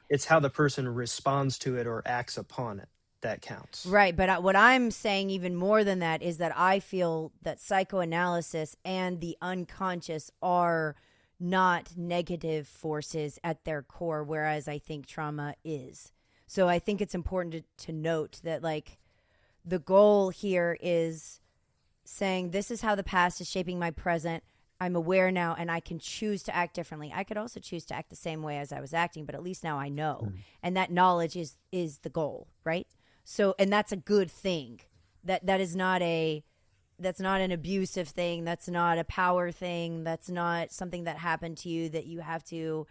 it's how the person responds to it or acts upon it that counts. Right, but what I'm saying even more than that is that I feel that psychoanalysis and the unconscious are not negative forces at their core, whereas I think trauma is. So I think it's important to note that, like, the goal here is saying, this is how the past is shaping my present. I'm aware now and I can choose to act differently. I could also choose to act the same way as I was acting, but at least now I know. And that knowledge is the goal, right? So, and that's a good thing. That is not a that's not an abusive thing. That's not a power thing. That's not something that happened to you that you have to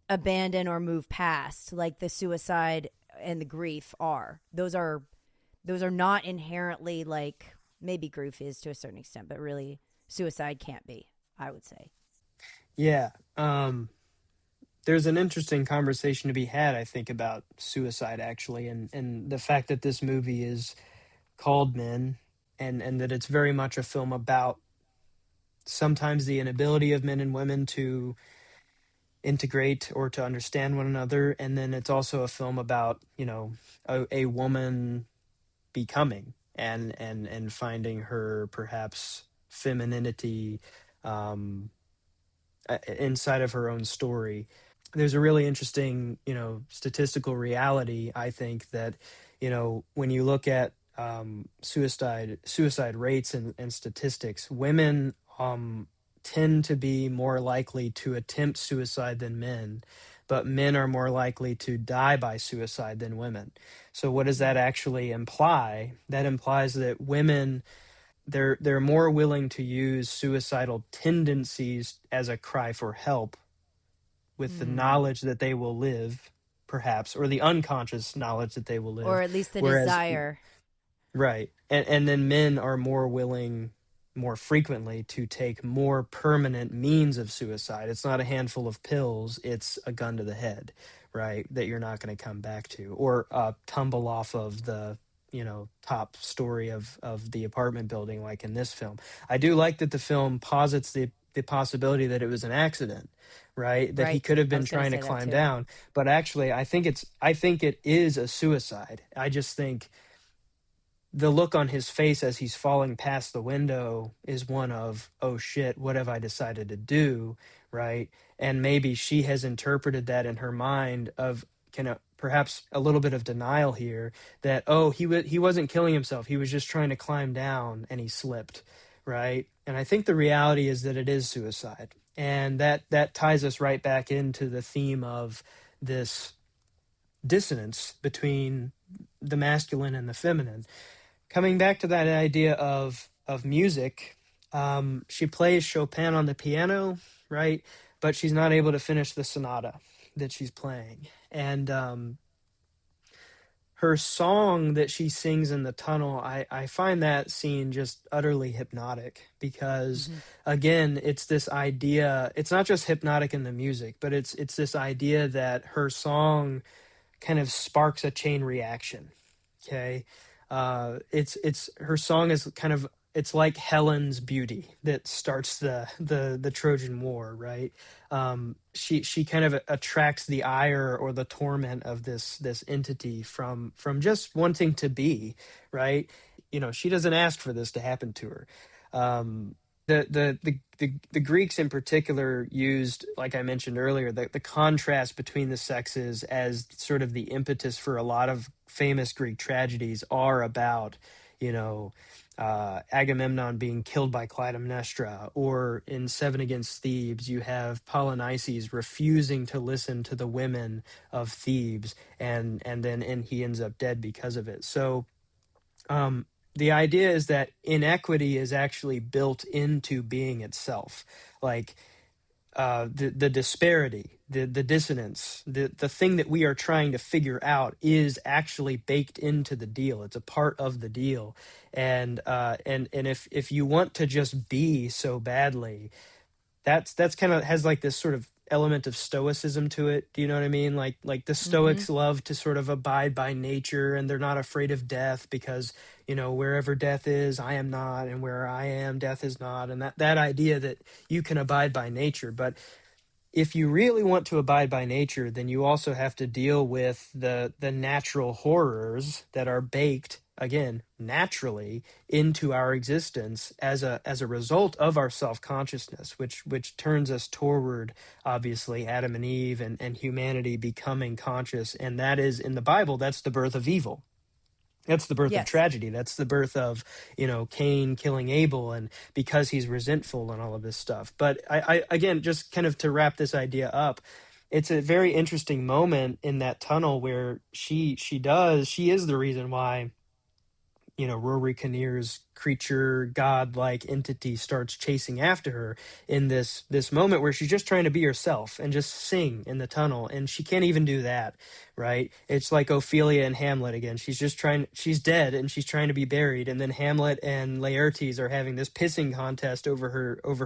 abandon or move past, like the suicide and the grief are. Those are not inherently, like, maybe grief is to a certain extent, but really suicide can't be, I would say. Yeah. There's an interesting conversation to be had, I think, about suicide, actually, and the fact that this movie is called Men, and that it's very much a film about sometimes the inability of men and women to integrate or to understand one another. And then it's also a film about, a woman becoming and finding her perhaps femininity um, inside of her own story. There's a really interesting, statistical reality, I think, that, when you look at suicide rates and statistics, women tend to be more likely to attempt suicide than men, but men are more likely to die by suicide than women. So what does that actually imply? That implies that women, they're more willing to use suicidal tendencies as a cry for help, with the knowledge that they will live, perhaps, or the unconscious knowledge that they will Or live. at least the Whereas, desire. right. And then men are more willing, more frequently, to take more permanent means of suicide. It's not a handful of pills, it's a gun to the head, right? That you're not going to come back to, or tumble off of the, top story of the apartment building, like in this film. I do like that the film posits the possibility that it was an accident, right? That he Right. could have I been was going to trying to say that climb too. down. But actually, I think it is a suicide. I just think the look on his face as he's falling past the window is one of, oh shit, what have I decided to do? Right. And maybe she has interpreted that in her mind of kind of perhaps a little bit of denial here, that, oh, he wasn't killing himself. He was just trying to climb down and he slipped. Right. And I think the reality is that it is suicide. And that ties us right back into the theme of this dissonance between the masculine and the feminine. Coming back to that idea of music, she plays Chopin on the piano, right? But she's not able to finish the sonata that she's playing. And her song that she sings in the tunnel, I find that scene just utterly hypnotic, because Mm-hmm. again, it's this idea, it's not just hypnotic in the music, but it's this idea that her song kind of sparks a chain reaction. Okay. It's her song is kind of, it's like Helen's beauty that starts the Trojan War, right? She kind of attracts the ire or the torment of this entity from just wanting to be, right? She doesn't ask for this to happen to her. The Greeks in particular used, like I mentioned earlier, the contrast between the sexes as sort of the impetus for a lot of famous Greek tragedies are about, Agamemnon being killed by Clytemnestra, or in Seven Against Thebes, you have Polynices refusing to listen to the women of Thebes, and he ends up dead because of it. So the idea is that inequity is actually built into being itself. Like the disparity, the dissonance, the thing that we are trying to figure out is actually baked into the deal. It's a part of the deal. And if you want to just be so badly, that's kind of has like this sort of element of stoicism to it. Do you know what I mean? Like the Mm-hmm. Stoics love to sort of abide by nature, and they're not afraid of death, because wherever death is, I am not, and where I am, death is not. And that idea that you can abide by nature. But if you really want to abide by nature, then you also have to deal with the natural horrors that are baked again, naturally into our existence as a result of our self-consciousness, which turns us toward, obviously, Adam and Eve and humanity becoming conscious. And that is, in the Bible, that's the birth of evil. That's the birth of Yes. tragedy. That's the birth of, Cain killing Abel, and because he's resentful and all of this stuff. But I again, just kind of to wrap this idea up, it's a very interesting moment in that tunnel where she is the reason why, Rory Kinnear's creature god-like entity starts chasing after her in this moment where she's just trying to be herself and just sing in the tunnel, and she can't even do that, right? It's like Ophelia and Hamlet again. She's dead and she's trying to be buried, and then Hamlet and Laertes are having this pissing contest over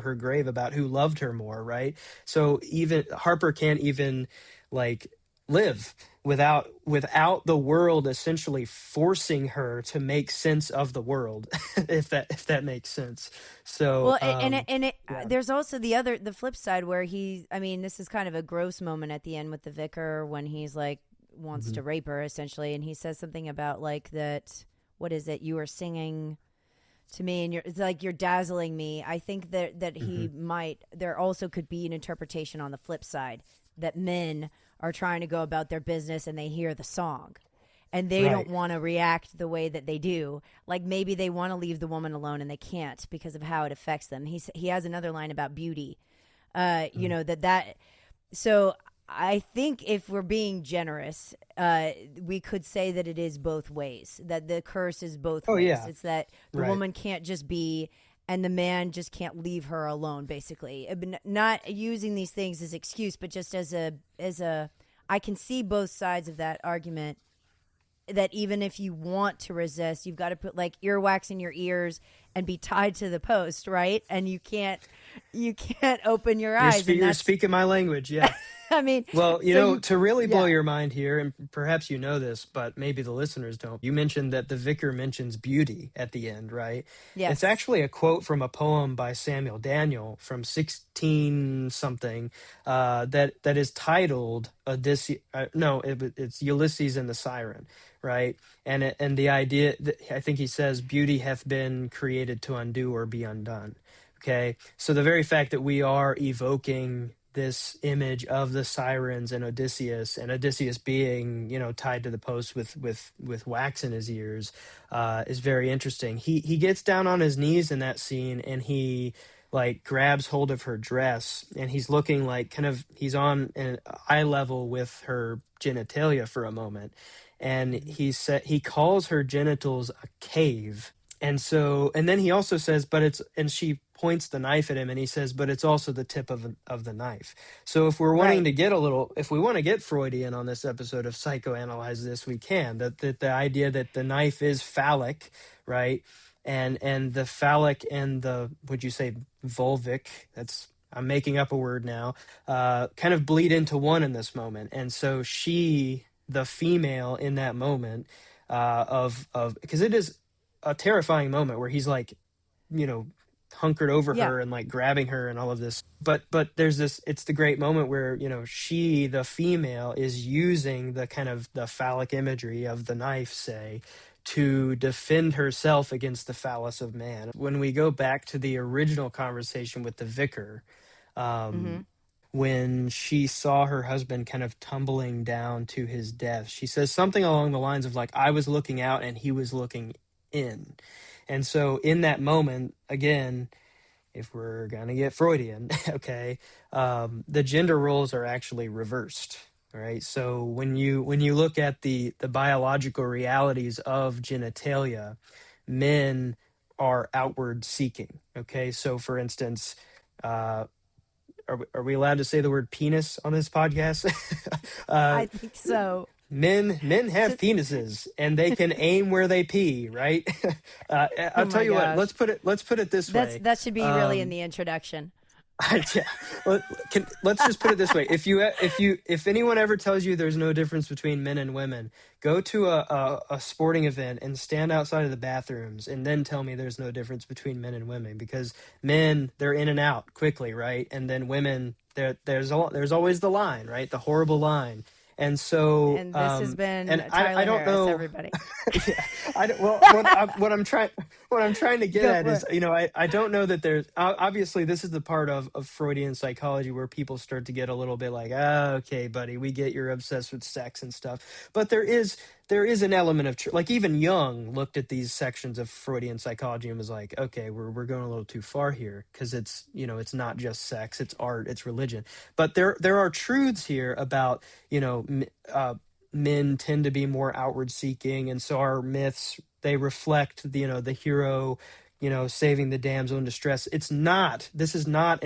her grave about who loved her more, right? So even Harper can't even like live without the world essentially forcing her to make sense of the world, if that makes sense. So Well, yeah. there's also the flip side where I mean, this is kind of a gross moment at the end with the vicar when he's like wants Mhm. to rape her essentially, and he says something about like that. What is it? You are singing to me, and it's like you're dazzling me. I think that he Mhm. might. There also could be an interpretation on the flip side that men are trying to go about their business and they hear the song and they don't Right. want to react the way that they do. Like maybe they want to leave the woman alone and they can't because of how it affects them. He has another line about beauty. Mm. That so I think if we're being generous, we could say that it is both ways. That the curse is both Oh ways. yeah. It's that the Right. woman can't just be, and the man just can't leave her alone. Basically, not using these things as excuse, but just as a. I can see both sides of that argument. That even if you want to resist, you've got to put like earwax in your ears and be tied to the post, right? And you can't open your eyes, and You're that's. speaking my language, yeah. I mean, Well, so you, to really blow yeah, your mind here, and perhaps you know this, but maybe the listeners don't. You mentioned that the vicar mentions beauty at the end, right? It's yes. actually a quote from a poem by Samuel Daniel from 16 something, that is titled Odysseus. No, it's Ulysses and the Siren, right? And the idea that I think he says, "Beauty hath been created to undo or be undone." Okay, so the very fact that we are evoking this image of the sirens and Odysseus being, tied to the post with wax in his ears, is very interesting. He gets down on his knees in that scene, and he like grabs hold of her dress, and he's looking like he's on an eye level with her genitalia for a moment, and Mhm. he calls her genitals a cave. And then he also says, and she points the knife at him, and he says, but it's also the tip of the knife. So Right. if we want to get Freudian on this episode of Psychoanalyze This, we can. That the idea that the knife is phallic, right? And the phallic and the, would you say vulvic? I'm making up a word now. Kind of bleed into one in this moment, and so the female in that moment, of because it is a terrifying moment where he's like, you know hunkered over Yeah. her and like grabbing her and all of this, but there's this, it's the great moment where, she, the female, is using the kind of the phallic imagery of the knife, say, to defend herself against the phallus of man. When we go back to the original conversation with the vicar, Mm-hmm. um when she saw her husband kind of tumbling down to his death, she says something along the lines of like, I was looking out and he was looking in. And so in that moment, again, if we're going to get Freudian, okay, the gender roles are actually reversed. Right. So when you look at the biological realities of genitalia, men are outward seeking. Okay. So for instance, uh, are we allowed to say the word penis on this podcast? uh, I think so. men have Since, penises and they can aim where they pee, right? oh I'll tell my you what. gosh, Let's put it this way. that should be really in Um, the introduction. yeah. Let's just put it this way. If anyone ever tells you there's no difference between men and women, go to a sporting event and stand outside of the bathrooms and then tell me there's no difference between men and women, because men, they're in and out quickly, right? And then women, there's always the line, right? The horrible line. And so, And this has been and I Tyler don't Harris, know. everybody. Yeah, I don't, well, what I'm trying to get Go at for is, it. I don't know that there's obviously this is the part of Freudian psychology where people start to get a little bit like, okay, buddy, we get you're obsessed with sex and stuff, but there is an element of like even Jung looked at these sections of Freudian psychology and was like, okay, we're going a little too far here because it's it's not just sex, it's art, it's religion, but there are truths here about men tend to be more outward seeking, and so our myths, they reflect the hero saving the damsel in distress. This is not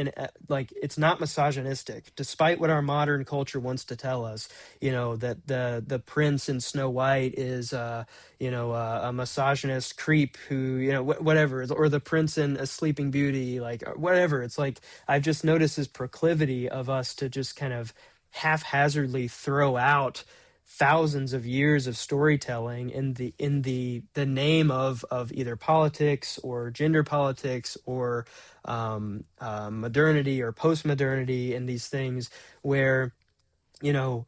like, it's not misogynistic, despite what our modern culture wants to tell us, that the prince in Snow White is a misogynist creep who whatever, or the prince in A Sleeping Beauty, like whatever. It's like I've just noticed this proclivity of us to just kind of haphazardly throw out thousands of years of storytelling in the name of either politics or gender politics or modernity or postmodernity, and these things where you know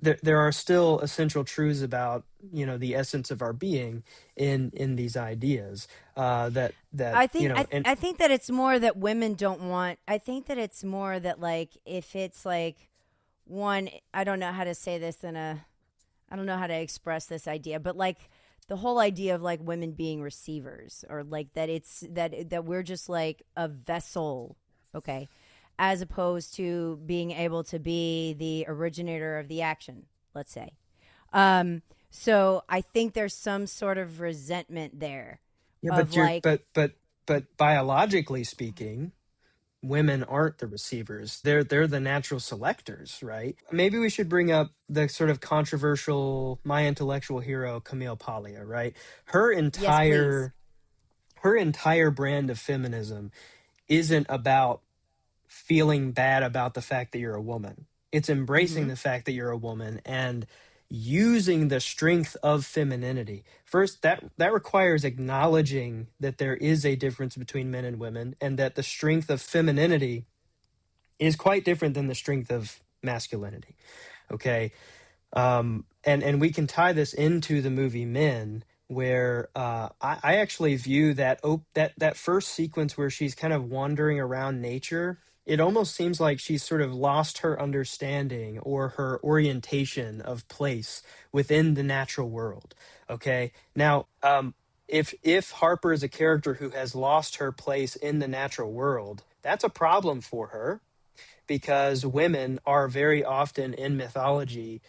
there are still essential truths about the essence of our being in these ideas, that I think and I think that it's more that women don't want. I think that it's more that, like, if it's like one, I don't know how to say this I don't know how to express this idea, but like the whole idea of like women being receivers, or like that it's that we're just like a vessel, okay, as opposed to being able to be the originator of the action, let's say. So I think there's some sort of resentment there yeah, of but you're like, but biologically speaking, women aren't the receivers. They're the natural selectors, right? Maybe we should bring up the sort of controversial my intellectual hero Camille Paglia, right? Her yes, please. entire her entire brand of feminism isn't about feeling bad about the fact that you're a woman. It's embracing Mm-hmm. the fact that you're a woman and using the strength of femininity. First, that requires acknowledging that there is a difference between men and women, and that the strength of femininity is quite different than the strength of masculinity. Okay, and we can tie this into the movie Men, where I actually view that first sequence where she's kind of wandering around nature. It almost seems like she's sort of lost her understanding or her orientation of place within the natural world. Okay, now if Harper is a character who has lost her place in the natural world, that's a problem for her, because women are very often in mythology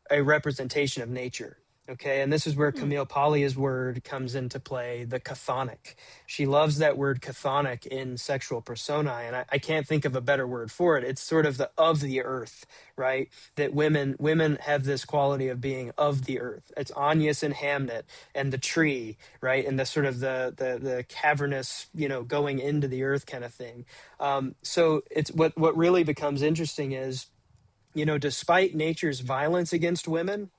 a representation of nature. Okay, and this is where Hmm. Camille Paglia's word comes into play, the chthonic. She loves that word chthonic in sexual personae, and I can't think of a better word for it. It's sort of the earth, right? That women have this quality of being of the earth. It's Agnes and Hamnet and the tree, right? And the sort of the cavernous, going into the earth kind of thing. So it's what really becomes interesting is, despite nature's violence against women,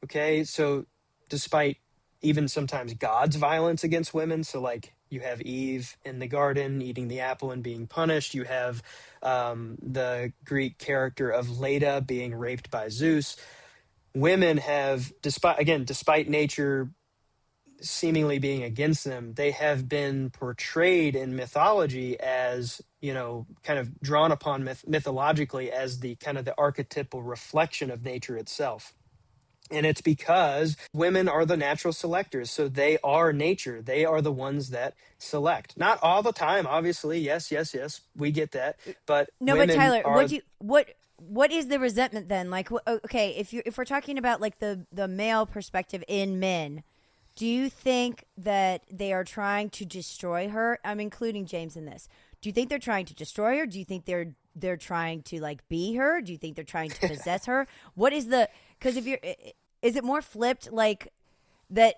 okay, so despite even sometimes God's violence against women, so like you have Eve in the garden eating the apple and being punished. You have the Greek character of Leda being raped by Zeus. Women have, despite nature seemingly being against them, they have been portrayed in mythology as, kind of drawn upon mythologically as the kind of the archetypal reflection of nature itself. And it's because women are the natural selectors. So they are nature. They are the ones that select. Not all the time, obviously. Yes, yes, yes. We get that. But No, but women Tyler, are. what is the resentment then? Like, okay, if we're talking about like the male perspective in Men, do you think that they are trying to destroy her? I'm including James in this. Do you think they're trying to destroy her? Do you think they're trying to like be her? Do you think they're trying to possess her? What is the, because if you're, is it more flipped like that?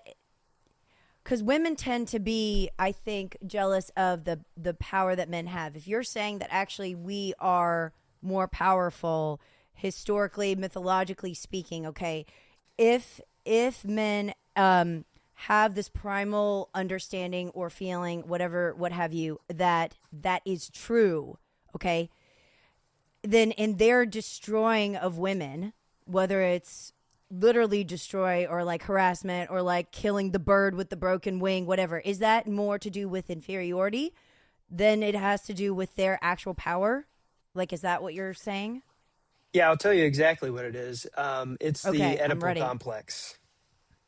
Because women tend to be, I think, jealous of the power that men have. If you're saying that actually we are more powerful historically, mythologically speaking, okay, if men have this primal understanding or feeling, whatever, what have you, that is true, okay, then in their destroying of women, whether it's literally destroy or like harassment or like killing the bird with the broken wing, whatever, is that more to do with inferiority than it has to do with their actual power? Like, is that what you're saying? Yeah, I'll tell you exactly what it is. It's the Okay, I'm Oedipal ready. complex.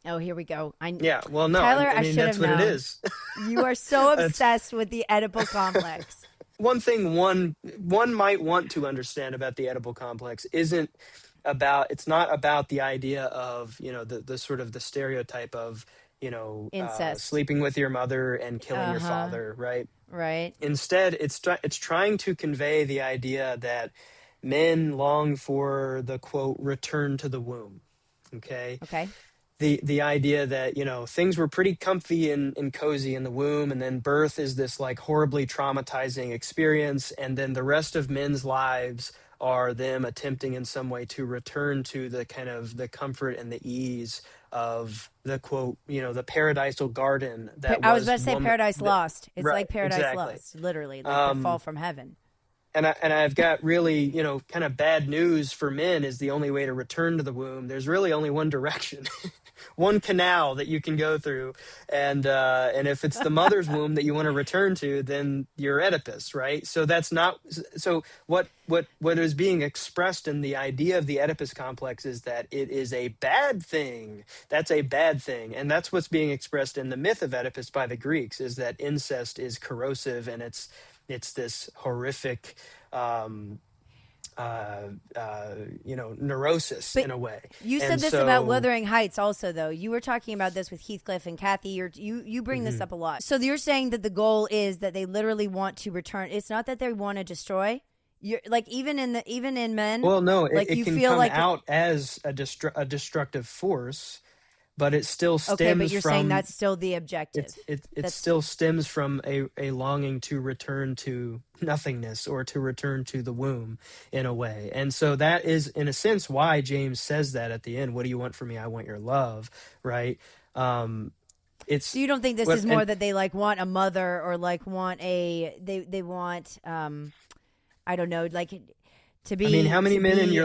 Oh, here we go. Yeah, well, no, Tyler, I I mean, should that's have what it known. is. You are so It's obsessed with the Oedipal complex. one thing one might want to understand about the Oedipal complex isn't about it's not about the idea of, the sort of the stereotype of, Incest. sleeping with your mother and killing Uh your huh. father, right? Right. Instead, it's trying to convey the idea that men long for the quote return to the womb. Okay, Okay. the idea that things were pretty comfy and cozy in the womb, and then birth is this like horribly traumatizing experience, and then the rest of men's lives are them attempting in some way to return to the kind of the comfort and the ease of the quote the paradisal garden that I was about was to say woman. Paradise Lost. It's Right, like Paradise exactly. Lost, literally, like the fall um from heaven. and I've got really, kind of bad news for men is the only way to return to the womb. There's really only one direction, one canal that you can go through, and if it's the mother's womb that you want to return to, then you're Oedipus, right? So that's not. So what is being expressed in the idea of the Oedipus complex is that it is a bad thing. That's a bad thing, and that's what's being expressed in the myth of Oedipus by the Greeks, is that incest is corrosive, and it's this horrific um neurosis But in a way. you said And this about so Wuthering Heights also, though. You were talking about this with Heathcliff and Kathy. You bring this mhm. up a lot. So you're saying that the goal is that they literally want to return. It's not that they want to destroy. You're like even in men, Well, no, like it you can feel come like out as a destructive force, but it still okay, but stems you're saying from that's still the objective. it That's still stems from a longing to return to nothingness, or to return to the womb in a way. And so that is in a sense why James says that at the end, what do you want from me? I want your love, right? um so it's you don't think this what is and more that they like want a mother or like want a they want I don't know like I mean, to be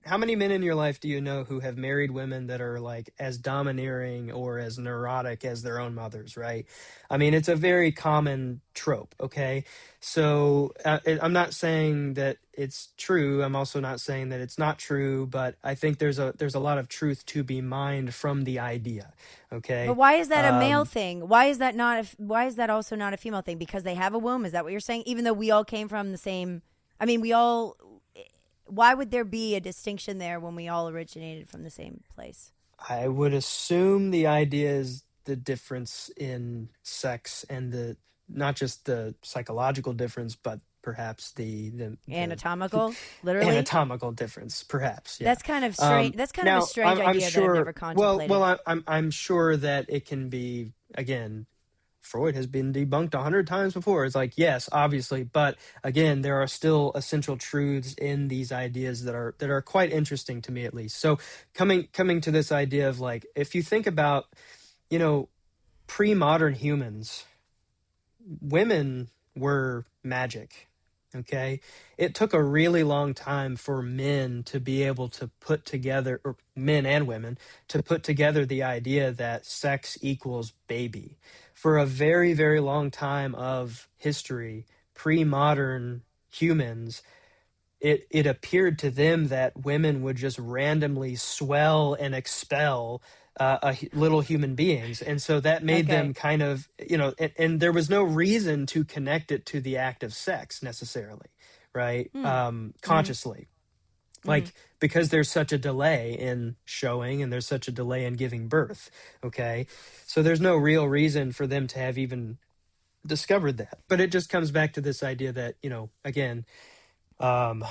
how many men in your life do you know who have married women that are like as domineering or as neurotic as their own mothers, right? I mean, it's a very common trope, okay? So I'm not saying that it's true. I'm also not saying that it's not true, but I think there's a lot of truth to be mined from the idea, But okay? why is that a male Um, thing? Why is that not? Why is that also not a female thing? Because they have a womb. Is that what you're saying? Even though we all came from the same. I mean, we all. Why would there be a distinction there when we all originated from the same place? I would assume the idea is the difference in sex, and the not just the psychological difference, but perhaps the Anatomical, literally. anatomical difference, perhaps. Yeah. That's kind of strange. That's kind of a Now strange I'm idea that I've sure. never Well, contemplated. I'm sure that it can be, again. Freud has been debunked 100 times before. It's like, yes, obviously, but again, there are still essential truths in these ideas that are quite interesting to me, at least. So coming to this idea of like, if you think about, you know, pre-modern humans, women were magic. Okay. It took a really long time for men to be able to put together, or men and women, to put together the idea that sex equals baby. For a very, very long time of history, pre modern humans, it appeared to them that women would just randomly swell and expel little human beings, and so that made them Okay. kind of, and there was no reason to connect it to the act of sex necessarily, right? Hmm. Mm-hmm. Consciously, Mm-hmm. like, because there's such a delay in showing, and there's such a delay in giving birth. Okay, so there's no real reason for them to have even discovered that, but it just comes back to this idea that, again, um,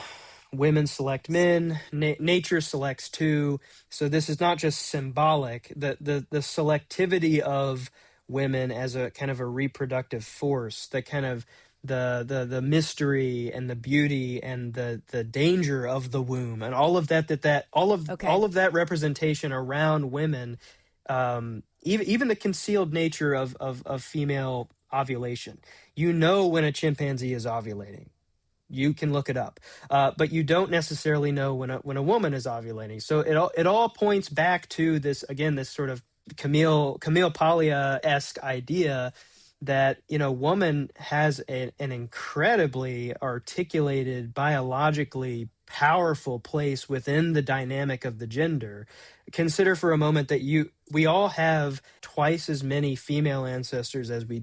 women select men, nature selects too. So this is not just symbolic. The selectivity of women as a kind of a reproductive force, the kind of the mystery and the beauty and the danger of the womb, and all of that Okay. all of that representation around women, even the concealed nature of female ovulation. You know when a chimpanzee is ovulating. You can look it up, but you don't necessarily know when a woman is ovulating. So it all points back to this again, this sort of Camille Paglia-esque idea that woman has an incredibly articulated, biologically powerful place within the dynamic of the gender. Consider for a moment that we all have twice as many female ancestors as we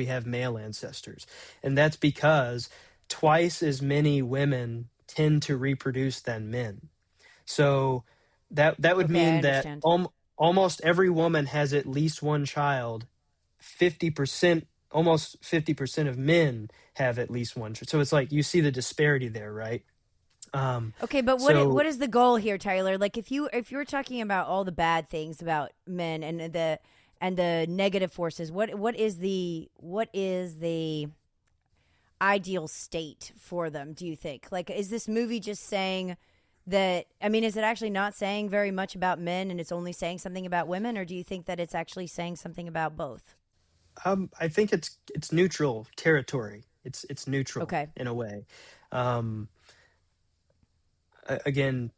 have male ancestors, and that's because twice as many women tend to reproduce than men. So that would Okay, I mean that understand. almost every woman has at least one child. 50%, almost 50% of men have at least one. So it's like you see the disparity there, right? Okay, but what So is the goal here, Tyler? Like if you're talking about all the bad things about men and the negative forces, what is the ideal state for them, do you think? Like, is this movie just saying that, I mean, is it actually not saying very much about men and it's only saying something about women, or do you think that it's actually saying something about both? I think it's neutral territory. It's neutral Okay. in a way. Um, Again,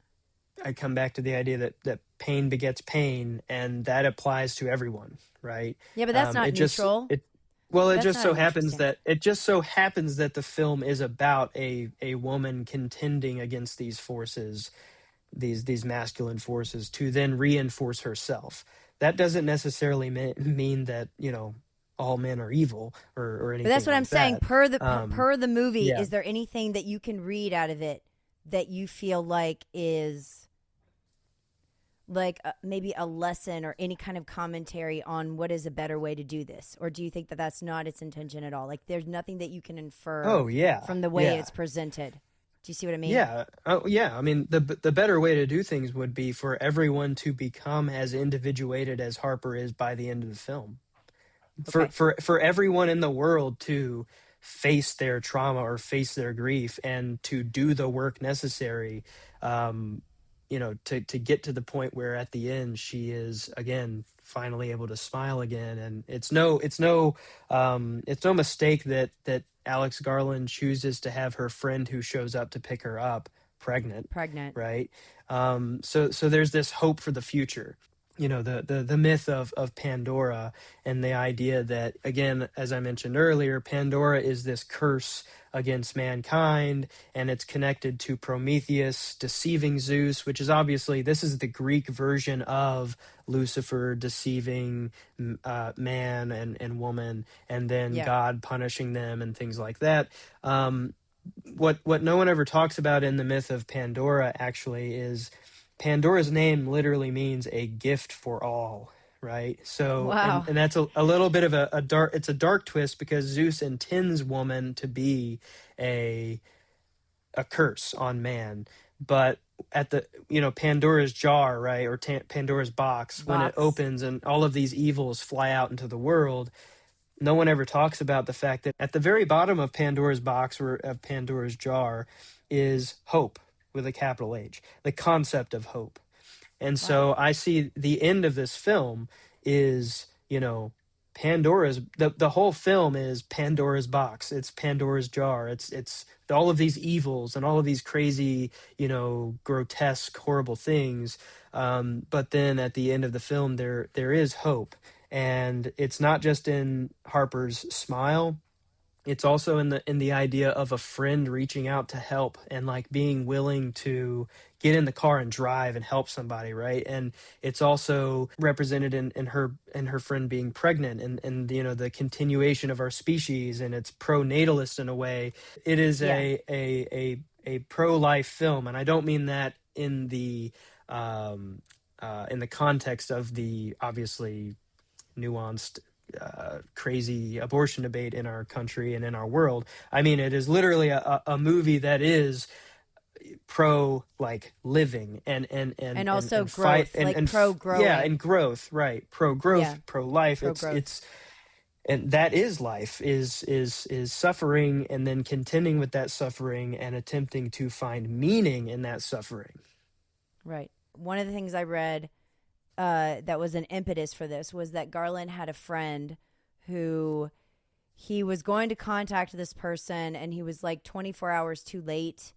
I come back to the idea that pain begets pain, and that applies to everyone, right? Yeah, but that's not It just neutral. it well, That's not a neutral stance. it just so happens that the film is about a woman contending against these forces, these masculine forces, to then reinforce herself. That doesn't necessarily mean that all men are evil or But that's anything what I'm like saying. that. Per the movie, Yeah. is there anything that you can read out of it that you feel like is like maybe a lesson or any kind of commentary on what is a better way to do this? Or do you think that that's not its intention at all? Like there's nothing that you can infer Oh yeah. from the way Yeah. it's presented. Do you see what I mean? Yeah. Oh, yeah. I mean, the better way to do things would be for everyone to become as individuated as Harper is by the end of the film. For Okay. everyone in the world to face their trauma or face their grief and to do the work necessary, um, to get to the point where at the end she is again finally able to smile again. And it's no mistake that Alex Garland chooses to have her friend who shows up to pick her up pregnant, Pregnant. right? So there's this hope for the future. The myth of Pandora, and the idea that, again, as I mentioned earlier, Pandora is this curse against mankind, and it's connected to Prometheus deceiving Zeus, which is obviously, this is the Greek version of Lucifer deceiving man and woman, and then Yeah. God punishing them and things like that. Um, what no one ever talks about in the myth of Pandora actually is Pandora's name literally means a gift for all, right? So, and Wow. and that's a little bit of a dark, it's a dark twist because Zeus intends woman to be a a curse on man, but at the Pandora's jar, right, or Pandora's box, when it Box. opens and all of these evils fly out into the world, no one ever talks about the fact that at the very bottom of Pandora's box, or of Pandora's jar, is hope with a capital H, the concept of hope. And Wow. so I see the end of this film is, Pandora's, the whole film is Pandora's box. It's Pandora's jar. It's all of these evils and all of these crazy, grotesque, horrible things. But then at the end of the film, there is hope, and it's not just in Harper's smile. It's also in the idea of a friend reaching out to help, and like being willing to get in the car and drive and help somebody, right? And it's also represented in her friend being pregnant, and the continuation of our species, and it's pro-natalist in a way. It is Yeah. a pro-life film, and I don't mean that in the context of the obviously nuanced, crazy abortion debate in our country and in our world. I mean, it is literally a movie that is pro like living And also and fight growth, like pro yeah, growing. and growth, right? Pro Yeah. growth, pro life. Pro It's growth. it's and that is life, is suffering, and then contending with that suffering and attempting to find meaning in that suffering. Right. One of the things I read that was an impetus for this was that Garland had a friend who he was going to contact this person and he was like 24 hours too late.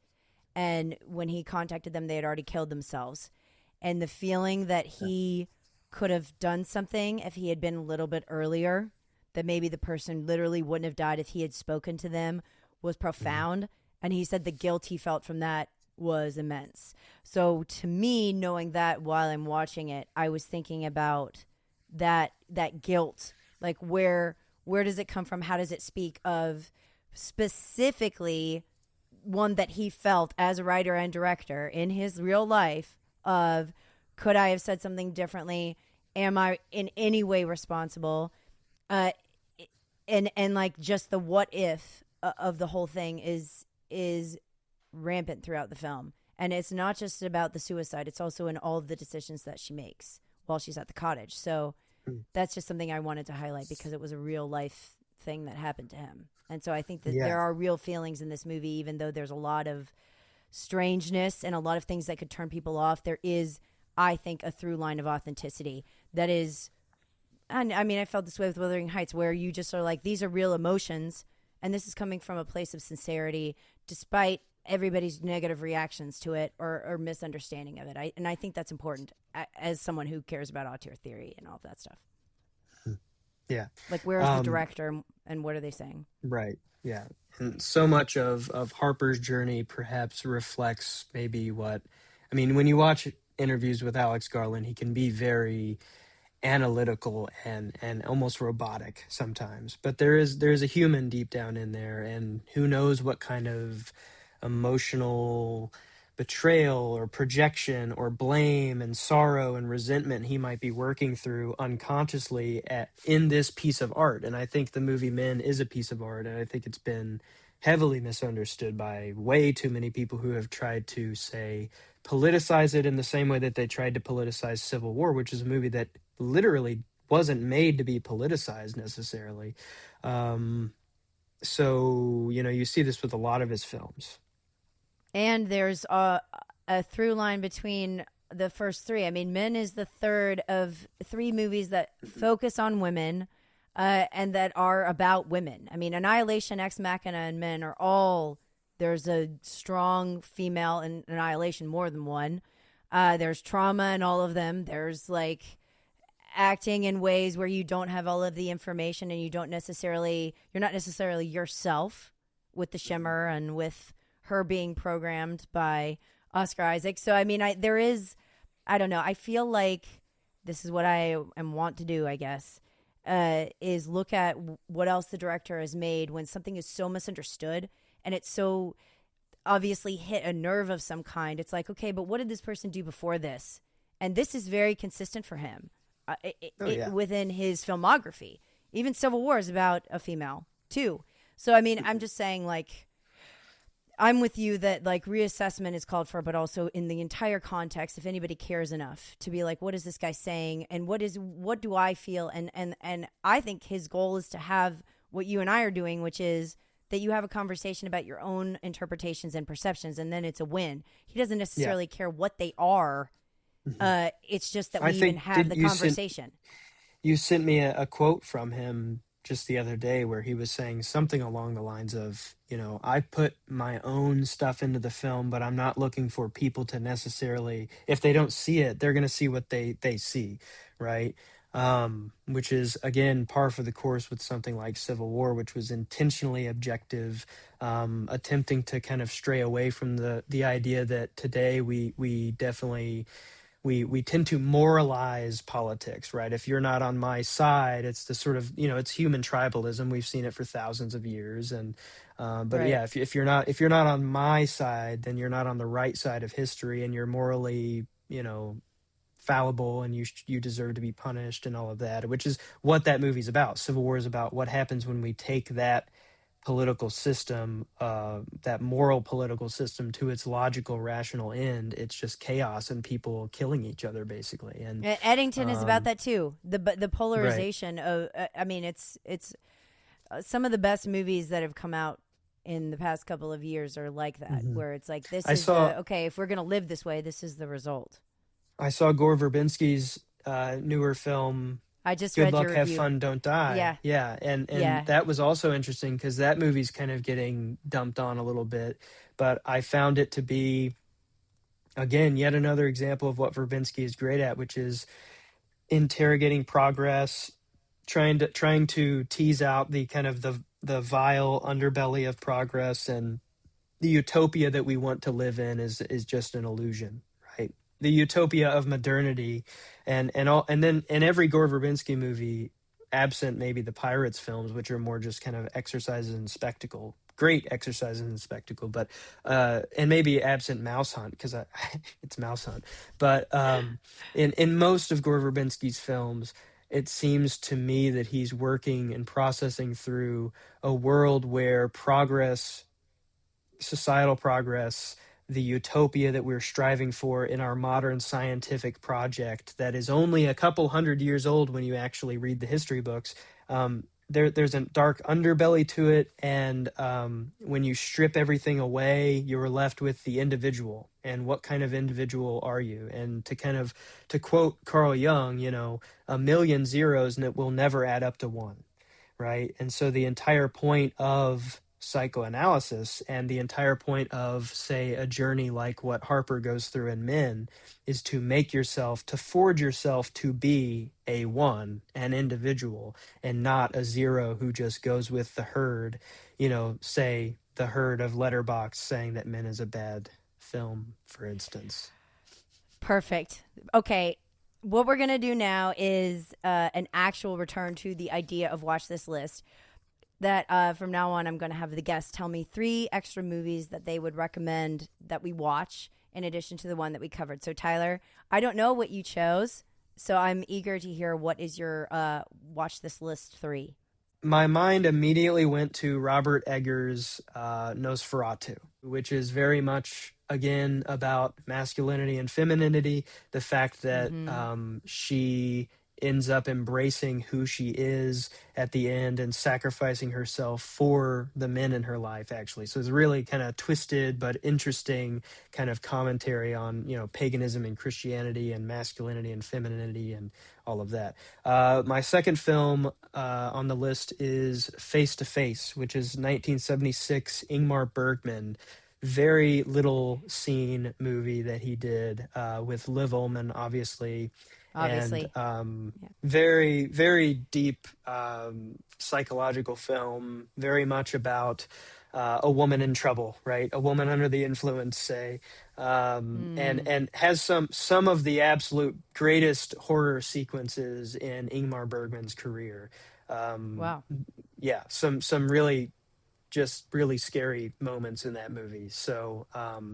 And when he contacted them, they had already killed themselves. And the feeling that he could have done something if he had been a little bit earlier, that maybe the person literally wouldn't have died if he had spoken to them, was profound. And he said the guilt he felt from that was immense. So to me, knowing that while I'm watching it, I was thinking about that guilt. Like where does it come from? How does it speak of specifically one that he felt as a writer and director in his real life of, could I have said something differently? Am I in any way responsible? And like just the what if of the whole thing is rampant throughout the film. And it's not just about the suicide. It's also in all of the decisions that she makes while she's at the cottage. So that's just something I wanted to highlight because it was a real life thing that happened to him. And so I think that there are real feelings in this movie, even though there's a lot of strangeness and a lot of things that could turn people off. There is, I think, a through line of authenticity that is, and I mean, I felt this way with Wuthering Heights, where you just are like, these are real emotions, and this is coming from a place of sincerity, despite everybody's negative reactions to it or misunderstanding of it. And I think that's important as someone who cares about auteur theory and all of that stuff. Yeah. Like, where's the director and what are they saying? Right. Yeah. And so much of Harper's journey perhaps reflects maybe what, I mean, when you watch interviews with Alex Garland, he can be very analytical and almost robotic sometimes, but there's a human deep down in there, and who knows what kind of emotional betrayal or projection or blame and sorrow and resentment he might be working through unconsciously in this piece of art. And I think the movie Men is a piece of art, and I think it's been heavily misunderstood by way too many people who have tried to, say, politicize it in the same way that they tried to politicize Civil War, which is a movie that literally wasn't made to be politicized necessarily. So, you see this with a lot of his films. And there's a through line between the first three. I mean, Men is the third of three movies that focus on women and that are about women. I mean, Annihilation, Ex Machina, and Men are all, there's a strong female in Annihilation, more than one. There's trauma in all of them. There's like acting in ways where you don't have all of the information and you're not necessarily yourself with the shimmer and with her being programmed by Oscar Isaac. So, I mean, I don't know. I feel like this is what I want to do, I guess, is look at what else the director has made when something is so misunderstood and it's so obviously hit a nerve of some kind. It's like, okay, but what did this person do before this? And this is very consistent for him within his filmography. Even Civil War is about a female, too. So, I mean, I'm just saying, like, I'm with you that like reassessment is called for, but also in the entire context, if anybody cares enough to be like, what is this guy saying? And what do I feel? And I think his goal is to have what you and I are doing, which is that you have a conversation about your own interpretations and perceptions, and then it's a win. He doesn't necessarily care what they are. It's just that we even have the conversation. You sent me a quote from him just the other day where he was saying something along the lines of, I put my own stuff into the film, but I'm not looking for people to necessarily, if they don't see it, they're going to see what they see, right? Which is, again, par for the course with something like Civil War, which was intentionally objective, attempting to kind of stray away from the idea that today we definitely... We tend to moralize politics, right? If you're not on my side, it's the sort of, it's human tribalism. We've seen it for thousands of years. And, but right. yeah, if you're not on my side, then you're not on the right side of history, and you're morally, fallible, and you deserve to be punished and all of that, which is what that movie's about. Civil War is about what happens when we take that political system, that moral political system, to its logical, rational end. It's just chaos and people killing each other, basically. And Eddington is about that too. The polarization of, I mean, it's some of the best movies that have come out in the past couple of years are like that, where it's like, okay, if we're going to live this way, this is the result. I saw Gore Verbinski's newer film, I just Good read your Luck, Have review. Fun, Don't Die. Yeah. Yeah, and Yeah. that was also interesting because that movie's kind of getting dumped on a little bit, but I found it to be, again, yet another example of what Verbinski is great at, which is interrogating progress, trying to tease out the kind of the vile underbelly of progress, and the utopia that we want to live in is just an illusion, right? The utopia of modernity, and then in every Gore Verbinski movie, absent maybe the Pirates films, which are more just kind of exercises in spectacle, great exercises in spectacle, but and maybe absent Mouse Hunt because it's Mouse Hunt, but in most of Gore Verbinski's films, it seems to me that he's working and processing through a world where progress, societal progress, the utopia that we're striving for in our modern scientific project that is only a couple hundred years old when you actually read the history books. There's a dark underbelly to it, and when you strip everything away, you're left with the individual. And what kind of individual are you? And to quote Carl Jung, a million zeros and it will never add up to one, right? And so the entire point of psychoanalysis and the entire point of, say, a journey like what Harper goes through in Men is to make yourself, to forge yourself to be a one, an individual, and not a zero who just goes with the herd, say the herd of Letterboxd saying that Men is a bad film, for instance. Perfect. Okay. What we're going to do now is an actual return to the idea of watch this list. That from now on, I'm going to have the guests tell me 3 extra movies that they would recommend that we watch in addition to the one that we covered. So, Tyler, I don't know what you chose, so I'm eager to hear what is your watch this list 3. My mind immediately went to Robert Eggers' Nosferatu, which is very much, again, about masculinity and femininity. The fact that she ends up embracing who she is at the end and sacrificing herself for the men in her life, actually. So it's really kind of twisted but interesting kind of commentary on, paganism and Christianity and masculinity and femininity and all of that. My second film on the list is Face to Face, which is 1976 Ingmar Bergman. Very little seen movie that he did with Liv Ullmann, obviously. Obviously. And very, very deep psychological film, very much about a woman in trouble, right? A woman under the influence, say, and has some of the absolute greatest horror sequences in Ingmar Bergman's career. Wow. Yeah, some really just really scary moments in that movie. So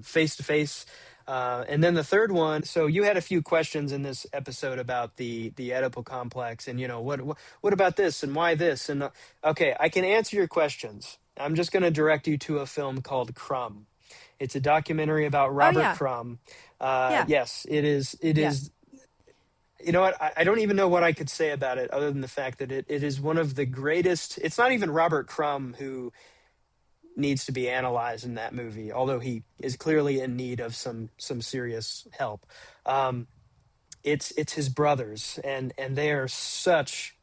Face to Face. And then the third one, so you had a few questions in this episode about the Oedipal complex and, what about this and why this? And okay, I can answer your questions. I'm just going to direct you to a film called Crumb. It's a documentary about Robert Crumb. Yes, it is. It is. You know what? I don't even know what I could say about it other than the fact that it is one of the greatest. It's not even Robert Crumb who needs to be analyzed in that movie, although he is clearly in need of some serious help. It's his brothers, and they are such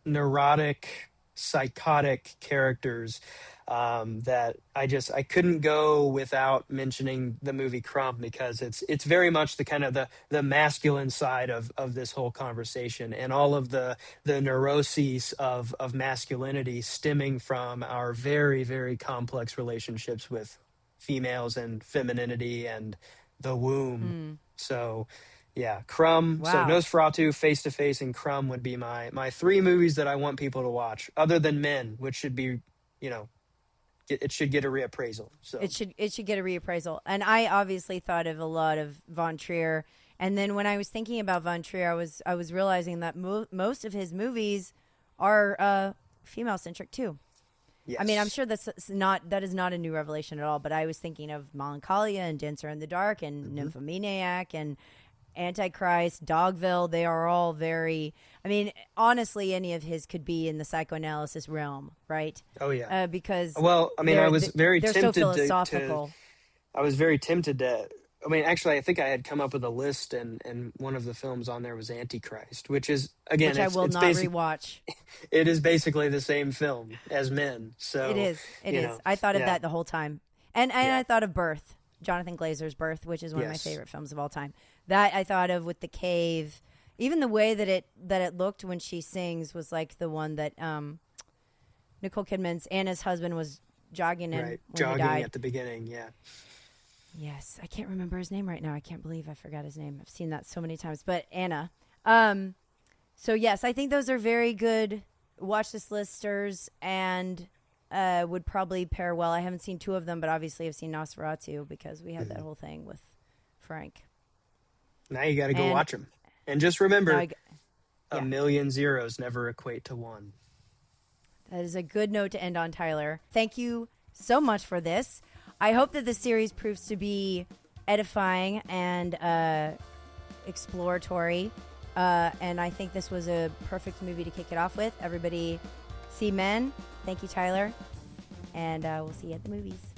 neurotic, psychotic characters that I couldn't go without mentioning the movie Crumb, because it's very much the kind of the masculine side of this whole conversation, and all of the neuroses of masculinity stemming from our very, very complex relationships with females and femininity and the womb. So yeah, Crumb. Wow. So Nosferatu, Face to Face, and Crumb would be my 3 movies that I want people to watch, other than Men, which should be, it should get a reappraisal. So it should get a reappraisal. And I obviously thought of a lot of Von Trier. And then when I was thinking about Von Trier, I was realizing that most of his movies are female centric too. Yes. I mean, I'm sure that is not a new revelation at all. But I was thinking of Melancholia and Dancer in the Dark and Nymphomaniac and Antichrist, Dogville. They are all very, I mean, honestly, any of his could be in the psychoanalysis realm, right? Oh yeah. Because I was very they're tempted so philosophical. I was very tempted to I mean, actually, I think I had come up with a list, and one of the films on there was Antichrist, which is, again, which I will it's not basic. rewatch. It is basically the same film as Men. It So, is. It you is. know, I thought of yeah, that the whole time. And yeah, I thought of Birth, Jonathan Glazer's Birth, which is one of my yes, favorite films of all time. That I thought of with the cave. Even the way that it looked when she sings was like the one that Nicole Kidman's Anna's husband was jogging in right. when he Jogging died. at the beginning, yeah. Yes, I can't remember his name right now. I can't believe I forgot his name. I've seen that so many times. But Anna. So yes, I think those are very good watch this listers and would probably pair well. I haven't seen two of them, but obviously I've seen Nosferatu because we had that whole thing with Frank. Now you got to go And watch them. And just now remember, yeah, a million zeros never equate to one. that is a good note to end on, Tyler. Thank you so much for this. I hope that the series proves to be edifying and exploratory. And I think this was a perfect movie to kick it off with. Everybody see Men. Thank you, Tyler. And we'll see you at the movies.